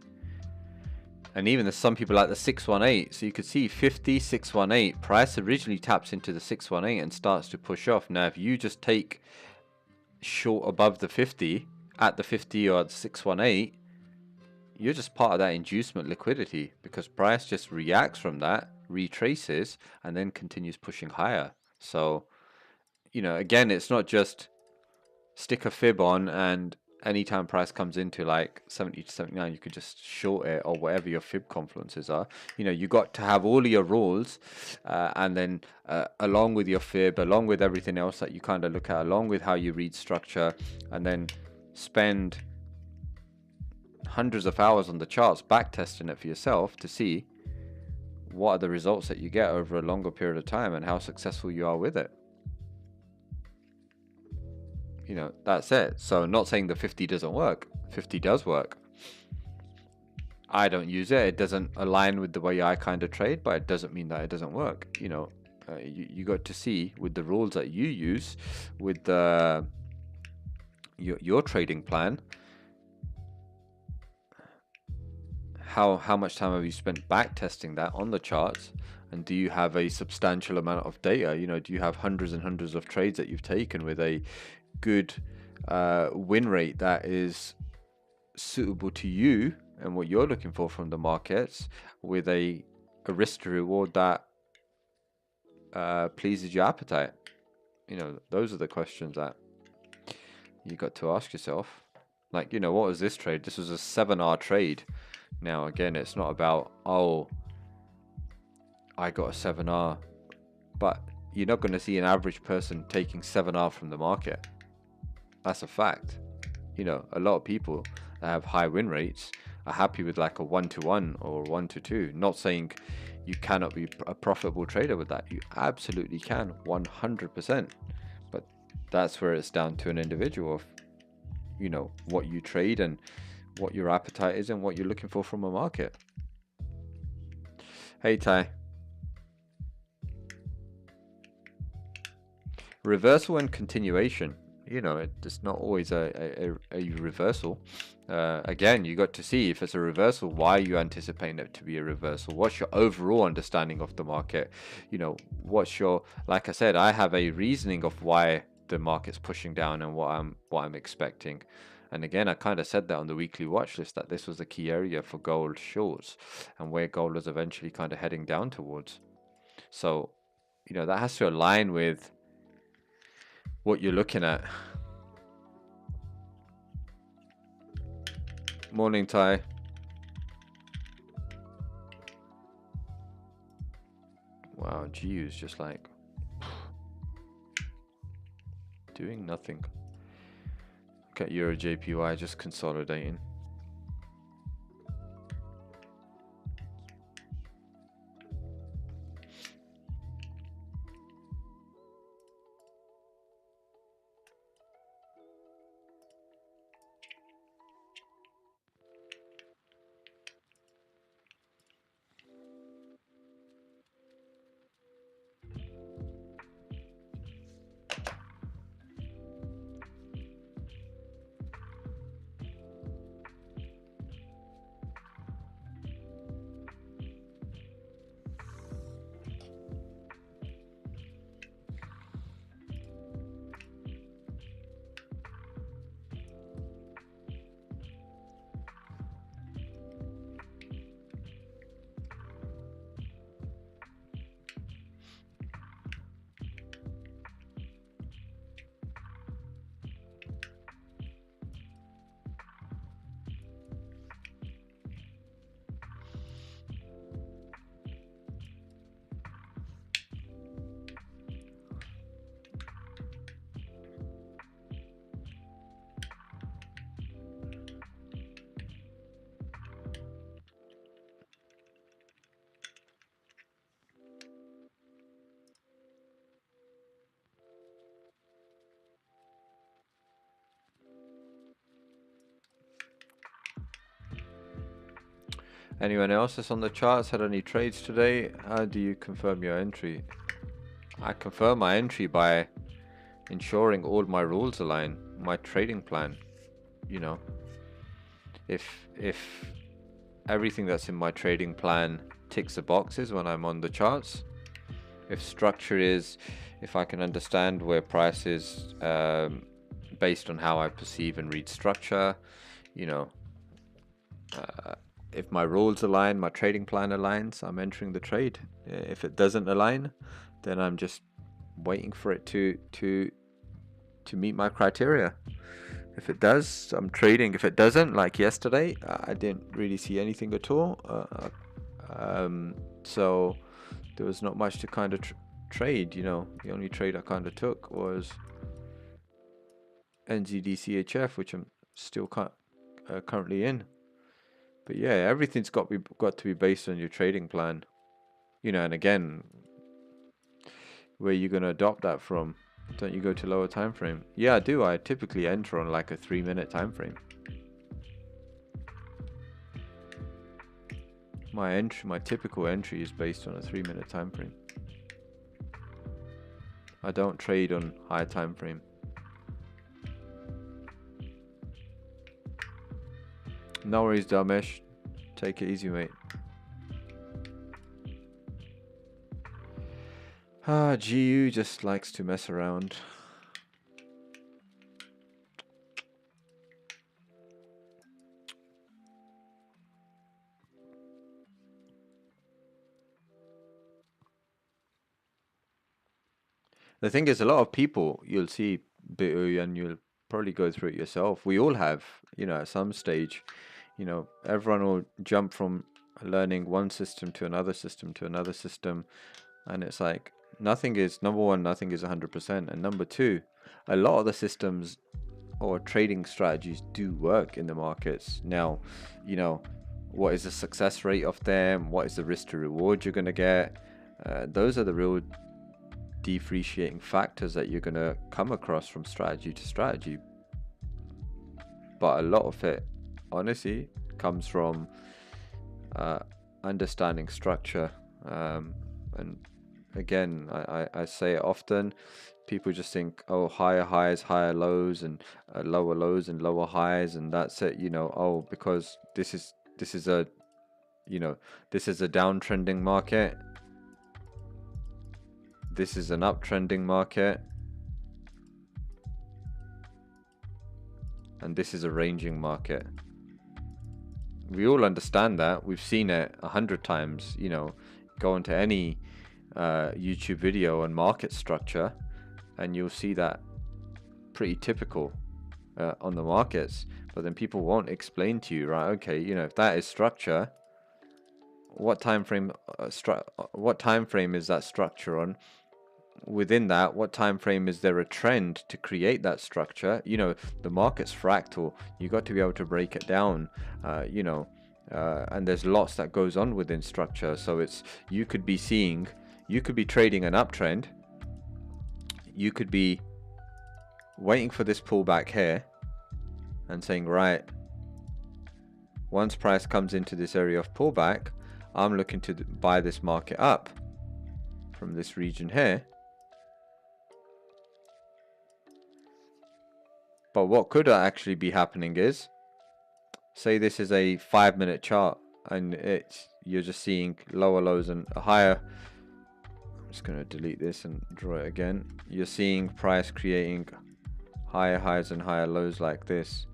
and even there's some people like the 618, so you could see 50, 618, price originally taps into the 618 and starts to push off. Now if you just take short above the 50, at the 50 or at the 618, you're just part of that inducement liquidity, because price just reacts from that, retraces, and then continues pushing higher. So, again, it's not just stick a fib on and anytime price comes into like 70 to 79, you could just short it, or whatever your fib confluences are. You got to have all of your rules, and then along with your fib, along with everything else that you kind of look at, along with how you read structure, and then spend hundreds of hours on the charts, back testing it for yourself to see what are the results that you get over a longer period of time and how successful you are with it. You know, that's it. So not saying the 50 doesn't work. 50 does work. I don't use it. It doesn't align with the way I kind of trade, but it doesn't mean that it doesn't work. You know, you got to see with the rules that you use, with your trading plan, how much time have you spent back testing that on the charts, and do you have a substantial amount of data? You know, do you have hundreds and hundreds of trades that you've taken with a good win rate that is suitable to you and what you're looking for from the markets, with a risk to reward that pleases your appetite? You know, those are the questions that you got to ask yourself. Like, you know, what was this trade? This was a 7R trade. Now, again, it's not about, oh, I got a 7R, but you're not going to see an average person taking 7R from the market. That's a fact. You know, a lot of people that have high win rates are happy with like a 1-to-1 or 1-to-2. Not saying you cannot be a profitable trader with that. You absolutely can, 100%. But that's where it's down to an individual of, you know, what you trade and what your appetite is and what you're looking for from a market. Hey, Ty. Reversal and continuation. You know, it's not always a reversal. Again, you got to see if it's a reversal, why are you anticipating it to be a reversal? What's your overall understanding of the market? You know, what's your, like I said, I have a reasoning of why the market's pushing down and what I'm expecting. And again, I kind of said that on the weekly watch list, that this was a key area for gold shorts and where gold was eventually kind of heading down towards. So, you know, that has to align with what you're looking at. Morning, Ty. Wow, GU is just like doing nothing. Look at Euro JPY just consolidating. Anyone else that's on the charts had any trades today? How do you confirm your entry? I confirm my entry by ensuring all my rules align, my trading plan. You know, if everything that's in my trading plan ticks the boxes when I'm on the charts, if structure is, if I can understand where price is based on how I perceive and read structure, you know, if my rules align, my trading plan aligns, I'm entering the trade. If it doesn't align, then I'm just waiting for it to meet my criteria. If it does, I'm trading. If it doesn't, like yesterday, I didn't really see anything at all. So there was not much to kind of trade. You know, the only trade I kind of took was NZDCHF, which I'm still currently in. But yeah, everything's got to be based on your trading plan. And again, where you gonna adopt that from? Don't you go to lower time frame? Yeah, I do. I typically enter on like a 3-minute time frame. My typical entry is based on a 3-minute time frame. I don't trade on high time frame. No worries, Damesh. Take it easy, mate. GU just likes to mess around. The thing is, a lot of people, you'll see BU and you'll probably go through it yourself. We all have, at some stage, everyone will jump from learning one system to another system to another system. And it's like, number one, nothing is 100%. And number two, a lot of the systems or trading strategies do work in the markets. Now, what is the success rate of them? What is the risk to reward you're going to get? Those are the real differentiating factors that you're going to come across from strategy to strategy. But a lot of it, honestly, comes from understanding structure. And again, I say it often. People just think, oh, higher highs, higher lows, and lower lows and lower highs, and that's it. Oh, because this is a downtrending market. This is an uptrending market. And this is a ranging market. We all understand that. We've seen it 100 times. Go into any YouTube video on market structure and you'll see that pretty typical on the markets. But then people won't explain to you, right? Okay, if that is structure, what time frame is that structure on? Within that, what time frame is there a trend to create that structure? The market's fractal. You got to be able to break it down. And there's lots that goes on within structure. So you could be trading an uptrend. You could be waiting for this pullback here and saying, right, once price comes into this area of pullback, I'm looking to buy this market up from this region here. But what could actually be happening is, say this is a 5-minute chart and you're just seeing lower lows and higher. I'm just going to delete this and draw it again. You're seeing price creating higher highs and higher lows like this.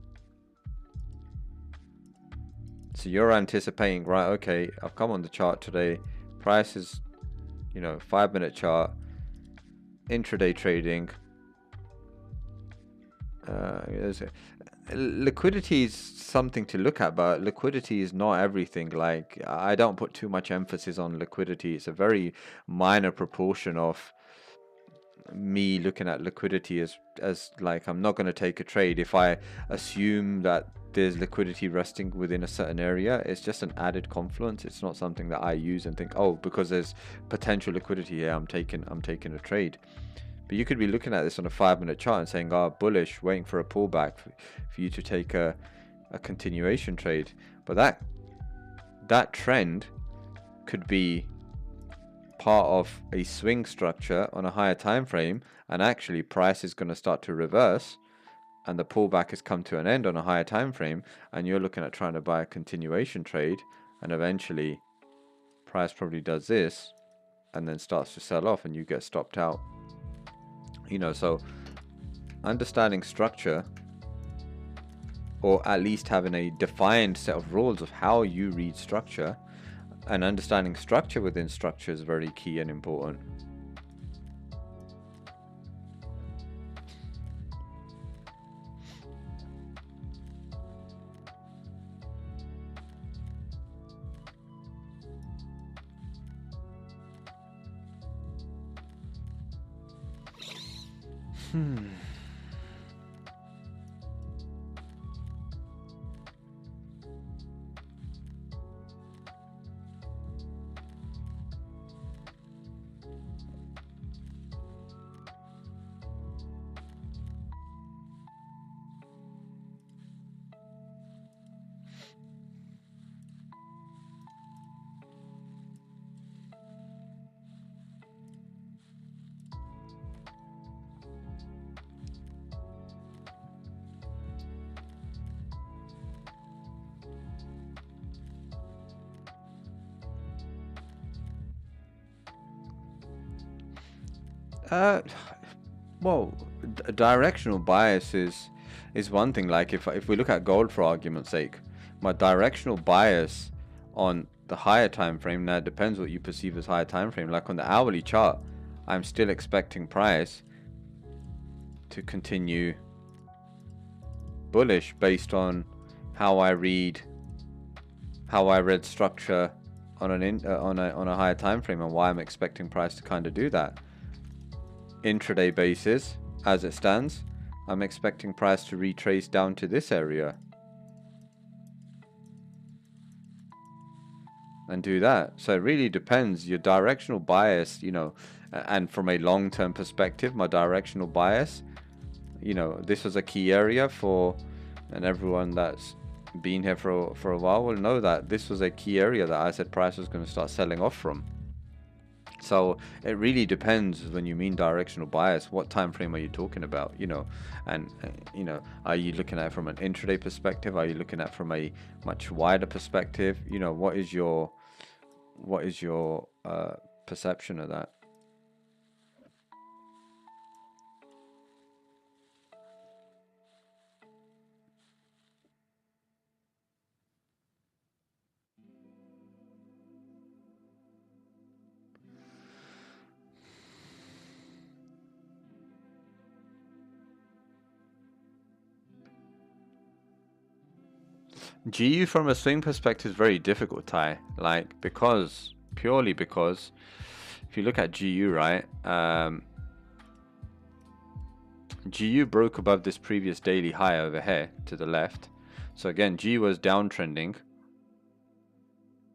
So you're anticipating, right, okay, I've come on the chart today. Price is, 5-minute chart, intraday trading. Liquidity is something to look at, but liquidity is not everything. Like, I don't put too much emphasis on liquidity. It's a very minor proportion of me looking at liquidity as like, I'm not going to take a trade if I assume that there's liquidity resting within a certain area. It's just an added confluence. It's not something that I use and think, oh, because there's potential liquidity here, I'm taking a trade. But you could be looking at this on a 5-minute chart and saying, oh, bullish, waiting for a pullback for you to take a continuation trade. But that trend could be part of a swing structure on a higher time frame, and actually price is going to start to reverse and the pullback has come to an end on a higher time frame, and you're looking at trying to buy a continuation trade, and eventually price probably does this and then starts to sell off and you get stopped out. So understanding structure, or at least having a defined set of rules of how you read structure, and understanding structure within structure is very key and important. Uh, well, directional bias is one thing. Like if we look at gold for argument's sake, my directional bias on the higher time frame, now it depends what you perceive as higher time frame. Like on the hourly chart, I'm still expecting price to continue bullish based on how I read structure on on a higher time frame, and why I'm expecting price to kind of do that. Intraday basis, as it stands, I'm expecting price to retrace down to this area and do that. So it really depends. Your directional bias, and from a long-term perspective, my directional bias, this was a key area and everyone that's been here for a while will know that this was a key area that I said price was going to start selling off from. So it really depends when you mean directional bias. What time frame are you talking about? And are you looking at it from an intraday perspective? Are you looking at it from a much wider perspective? What is your perception of that? GU from a swing perspective is very difficult, Ty. Like purely because if you look at GU, right, GU broke above this previous daily high over here to the left. So again, GU was downtrending.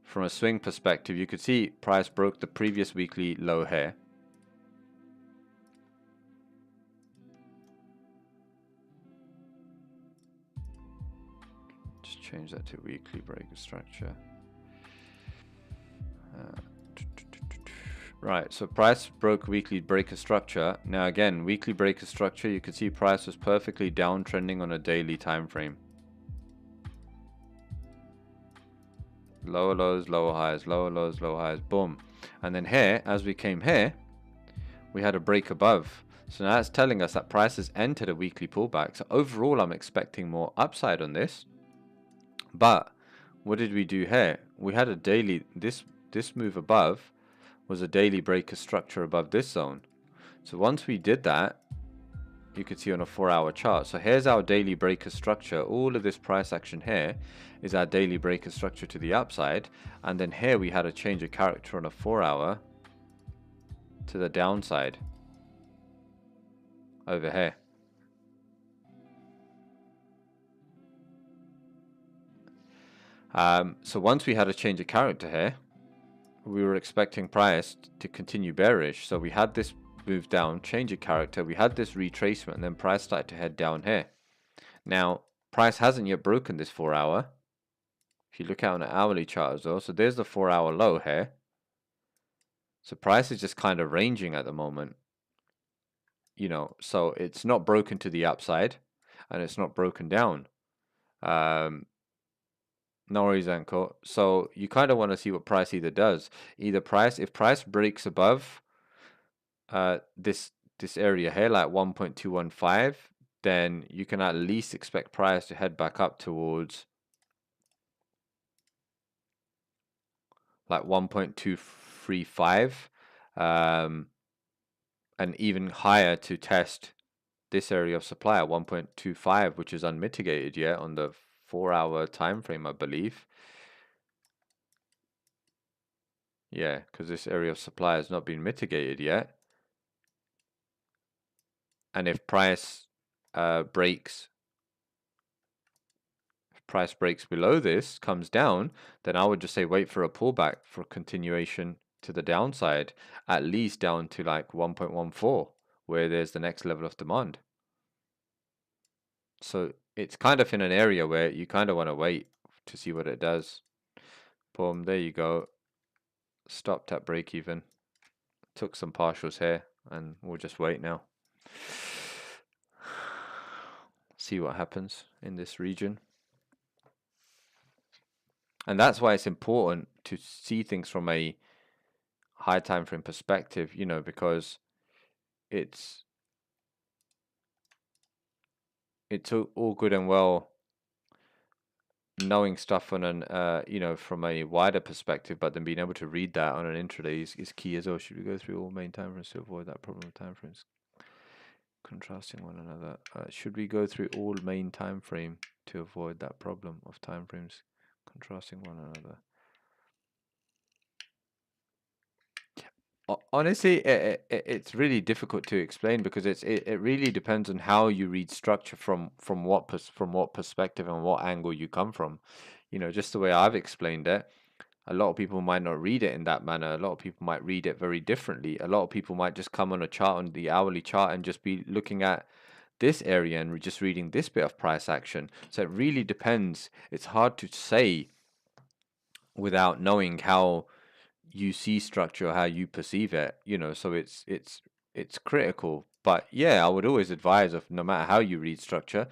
From a swing perspective, you could see price broke the previous weekly low here. Just change that to weekly breaker structure. Right, so price broke weekly breaker structure. Now again, weekly breaker structure, you could see price was perfectly downtrending on a daily time frame. Lower lows, lower highs, lower lows, lower highs, boom. And then here, as we came here, we had a break above. So now that's telling us that price has entered a weekly pullback. So overall, I'm expecting more upside on this. But what did we do here? We had a daily, this move above was a daily breaker structure above this zone. So once we did that, you could see on a 4-hour chart. So here's our daily breaker structure. All of this price action here is our daily breaker structure to the upside. And then here we had a change of character on a 4-hour to the downside over here. So once we had a change of character here, we were expecting price to continue bearish. So we had this move down, change of character, we had this retracement, and then price started to head down here. Now, price hasn't yet broken this 4-hour. If you look out on an hourly chart as well, so there's the 4-hour low here. So price is just kind of ranging at the moment. So it's not broken to the upside, and it's not broken down. No worries, Anko. So you kind of want to see what price either does. If price breaks above this area here, like 1.215, then you can at least expect price to head back up towards like 1.235, and even higher to test this area of supply at 1.25, which is unmitigated yet on the 4-hour time frame, I believe. Yeah, because this area of supply has not been mitigated yet. And if price breaks below this, comes down, then I would just say wait for a pullback for continuation to the downside, at least down to like 1.14, where there's the next level of demand. So it's kind of in an area where you kind of want to wait to see what it does. Boom, there you go. Stopped at break even. Took some partials here, and we'll just wait now. See what happens in this region. And that's why it's important to see things from a high time frame perspective, because it's all good and well knowing stuff on an from a wider perspective, but then being able to read that on an intraday is key as well. Should we go through all main time frames to avoid that problem of time frames contrasting one another? Should we go through all main time frame to avoid that problem of time frames contrasting one another? Honestly, it's really difficult to explain because it really depends on how you read structure from what perspective and what angle you come from. Just the way I've explained it, a lot of people might not read it in that manner. A lot of people might read it very differently. A lot of people might just come on a chart, on the hourly chart, and just be looking at this area and just reading this bit of price action. So it really depends. It's hard to say without knowing how you see structure or how you perceive it, so it's critical. But yeah, I would always advise of, no matter how you read structure,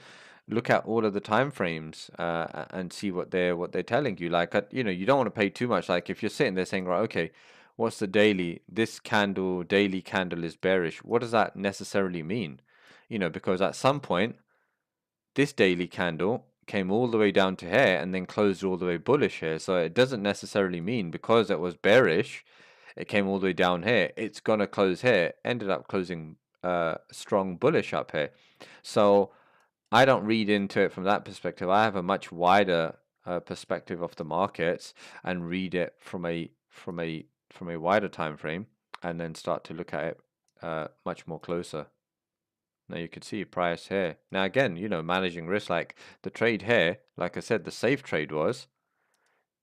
look at all of the time frames and see what they're telling you. Like, you don't want to pay too much. Like, if you're sitting there saying, right, okay, what's the daily, this daily candle is bearish, what does that necessarily mean? Because at some point this daily candle came all the way down to here and then closed all the way bullish here. So it doesn't necessarily mean because it was bearish, it came all the way down here, it's gonna close here. Ended up closing strong bullish up here. So I don't read into it from that perspective. I have a much wider perspective of the markets and read it from a wider time frame, and then start to look at it much more closer. Now you can see price here. Now again, managing risk, like the trade here, like I said, the safe trade was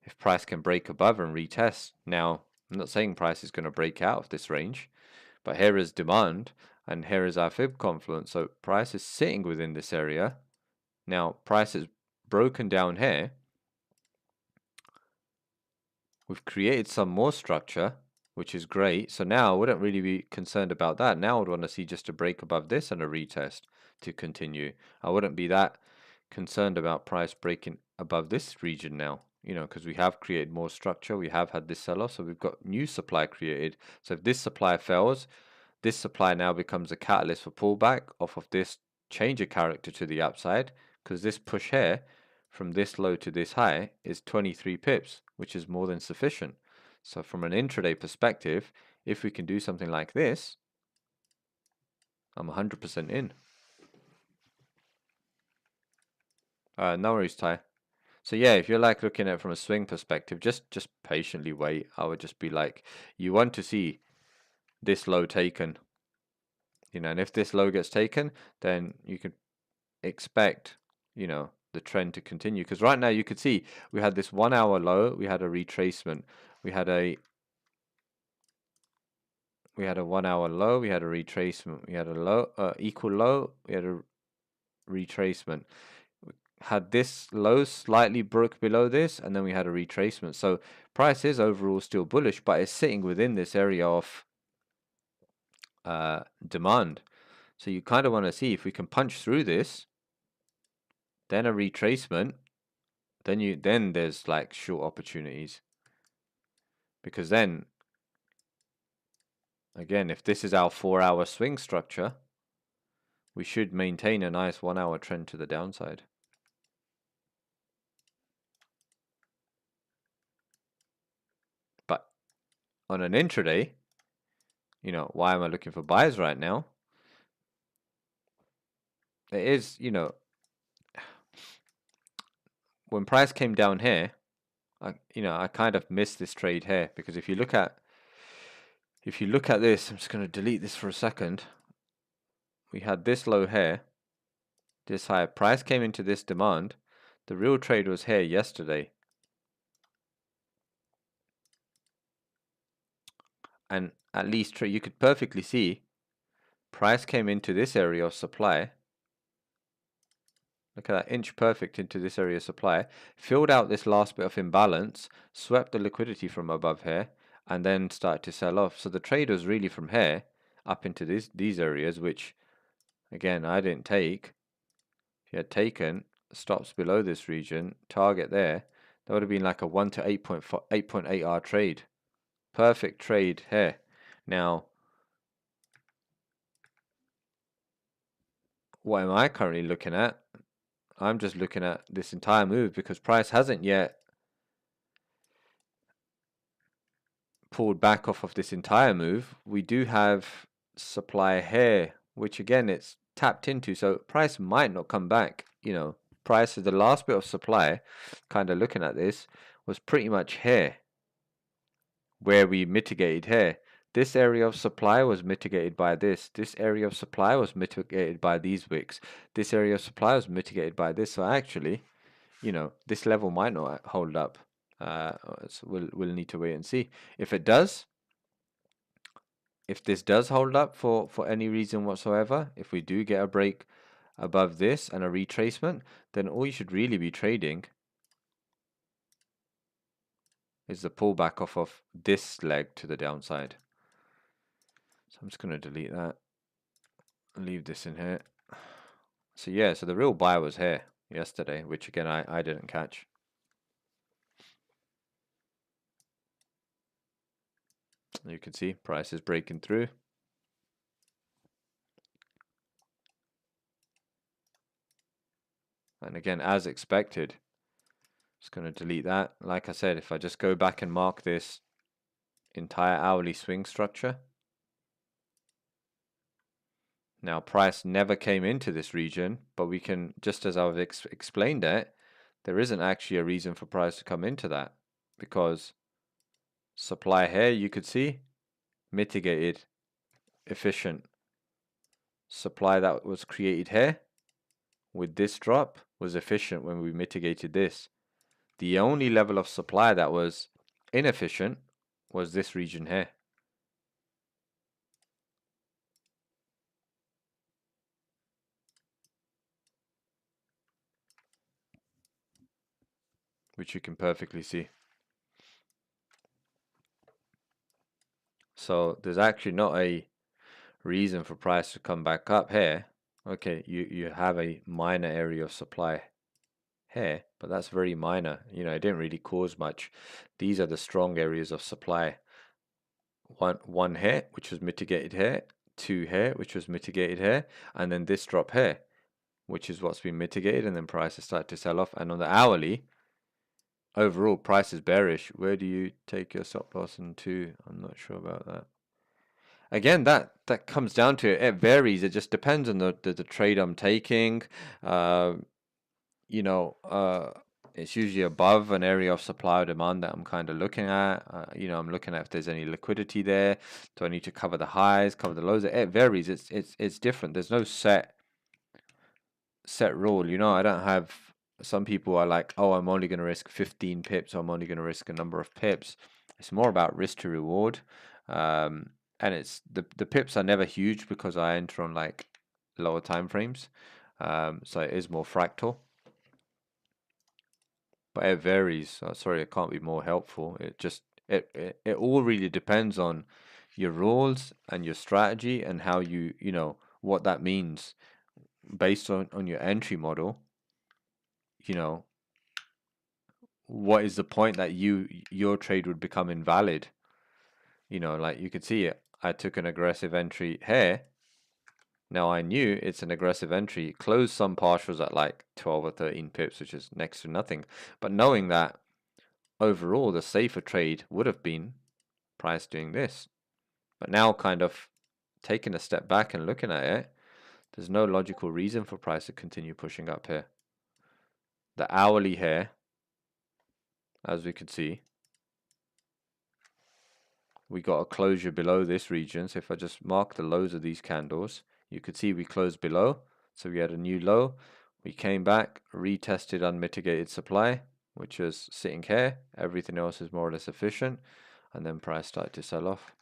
if price can break above and retest. Now, I'm not saying price is going to break out of this range, but here is demand and here is our fib confluence. So price is sitting within this area. Now price is broken down here. We've created some more structure, which is great. So now I wouldn't really be concerned about that. Now I would want to see just a break above this and a retest to continue. I wouldn't be that concerned about price breaking above this region now, because we have created more structure. We have had this sell-off, so we've got new supply created. So if this supply fails, this supply now becomes a catalyst for pullback off of this change of character to the upside, because this push here from this low to this high is 23 pips, which is more than sufficient. So from an intraday perspective, if we can do something like this, I'm 100% in. No worries, Ty. So yeah, if you're like looking at it from a swing perspective, just patiently wait. I would just be like, you want to see this low taken, and if this low gets taken, then you can expect, the trend to continue. Because right now you could see we had this 1 hour low, we had a retracement, we had a 1 hour low, we had a retracement, we had a low equal low, we had a retracement. Had this low slightly broke below this, and then we had a retracement. So price is overall still bullish, but it's sitting within this area of demand. So you kind of want to see if we can punch through this, then a retracement, then there's like short opportunities. Because then again, if this is our 4 hour swing structure, we should maintain a nice 1 hour trend to the downside. But on an intraday, why am I looking for buys right now? It is, when price came down here, I kind of missed this trade here, because if you look at this, I'm just going to delete this for a second. We had this low here, this high. Price came into this demand. The real trade was here yesterday. And at least you could perfectly see price came into this area of supply. Look at that, inch perfect into this area of supply, filled out this last bit of imbalance, swept the liquidity from above here, and then started to sell off. So the trade was really from here up into these areas, which again I didn't take. If you had taken stops below this region, target there, that would have been like a 1 to 8.8 hour trade. Perfect trade here. Now what am I currently looking at? I'm just looking at this entire move because price hasn't yet pulled back off of this entire move. We do have supply here, which again it's tapped into, so price might not come back. You know, price of the last bit of supply, kind of looking at this, was pretty much here where we mitigated here. This area of supply was mitigated by this. This area of supply was mitigated by these wicks. This area of supply was mitigated by this. So actually, you know, this level might not hold up. So we'll need to wait and see. If it does, if this does hold up for any reason whatsoever, if we do get a break above this and a retracement, then all you should really be trading is the pullback off of this leg to the downside. So I'm just going to delete that. Leave this in here. So yeah, so the real buy was here yesterday, which again I didn't catch. You can see price is breaking through. And again, as expected, just going to delete that. Like I said, if I just go back and mark this entire hourly swing structure. Now, price never came into this region, but we can, just as I've explained it, there isn't actually a reason for price to come into that because supply here, you could see, mitigated, efficient. Supply that was created here with this drop was efficient when we mitigated this. The only level of supply that was inefficient was this region here. Which you can perfectly see. So there's actually not a reason for price to come back up here. Okay, you have a minor area of supply here, but that's very minor. You know, it didn't really cause much. These are the strong areas of supply. One here, which was mitigated here, two here, which was mitigated here, and then this drop here, which is what's been mitigated, and then prices start to sell off. And on the hourly, overall price is bearish. Where do you take your stop loss into? I'm not sure about that. Again, that comes down to it. It varies. It just depends on the trade I'm taking. You know, it's usually above an area of supply or demand that I'm kind of looking at. You know, I'm looking at if there's any liquidity there. Do I need to cover the highs, cover the lows? It varies. It's different. There's no set rule. You know, I don't have. Some people are like, oh, I'm only going to risk 15 pips. Or I'm only going to risk a number of pips. It's more about risk to reward. And it's the pips are never huge because I enter on like lower time frames. So it is more fractal. But it varies. Sorry, I can't be more helpful. It all really depends on your rules and your strategy and how you know what that means based on your entry model. You know, what is the point that your trade would become invalid? You know, like you could see it. I took an aggressive entry here. Now I knew it's an aggressive entry. Closed some partials at like 12 or 13 pips, which is next to nothing. But knowing that overall the safer trade would have been price doing this. But now kind of taking a step back and looking at it, there's no logical reason for price to continue pushing up here. The hourly here, as we could see, we got a closure below this region. So if I just mark the lows of these candles, you could see we closed below. So we had a new low. We came back, retested unmitigated supply, which is sitting here. Everything else is more or less efficient. And then price started to sell off.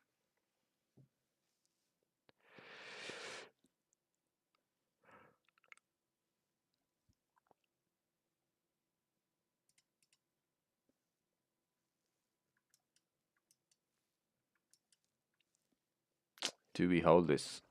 Do we hold this?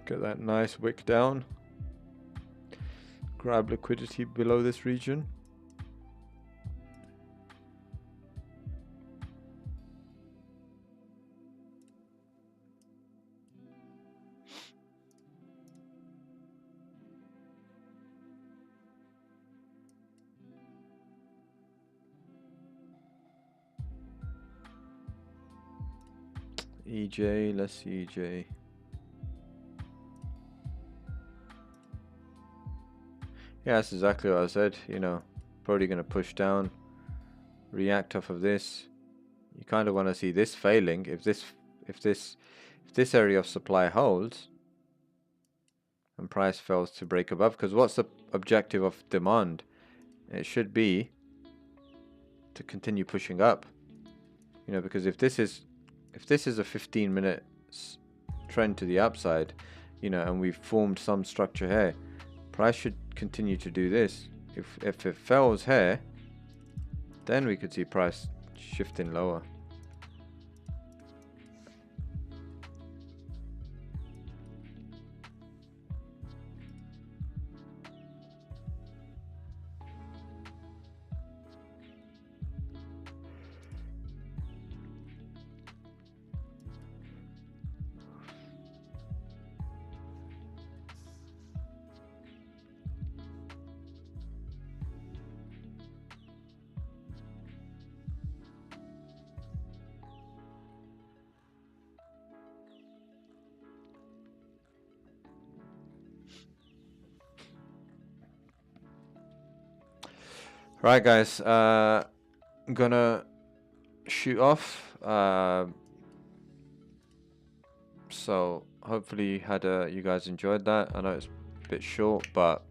Get that nice wick down. Grab liquidity below this region. EJ, let's see EJ. Yeah, that's exactly what I said. You know, probably going to push down, react off of this. You kind of want to see this failing. If this area of supply holds and price fails to break above, because what's the objective of demand? It should be to continue pushing up. You know, because if this is a 15-minute trend to the upside, you know, and we've formed some structure here, price should continue to do this. If it fails here, then we could see price shifting lower. Right, guys, I'm gonna shoot off. So hopefully you guys enjoyed that. I know it's a bit short, but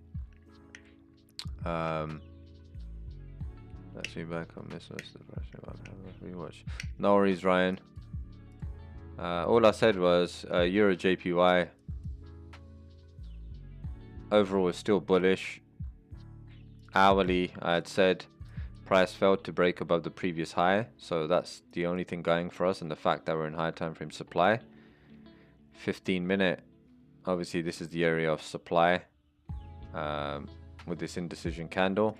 let's see back on this. Rewatch. No worries, Ryan. All I said was Euro JPY overall is still bullish. Hourly, I had said price failed to break above the previous high, so that's the only thing going for us, and the fact that we're in high time frame supply. 15-minute, obviously this is the area of supply with this indecision candle.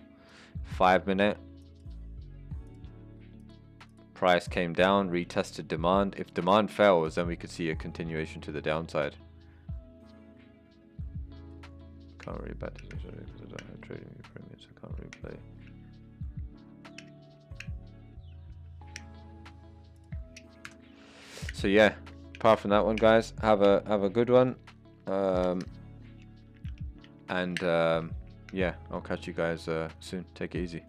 5-minute, price came down, retested demand. If demand fails, then we could see a continuation to the downside. Can't really bet this because I don't have trading premiums, so I can't really play. So yeah, apart from that one, guys, have a good one. Yeah, I'll catch you guys soon. Take it easy.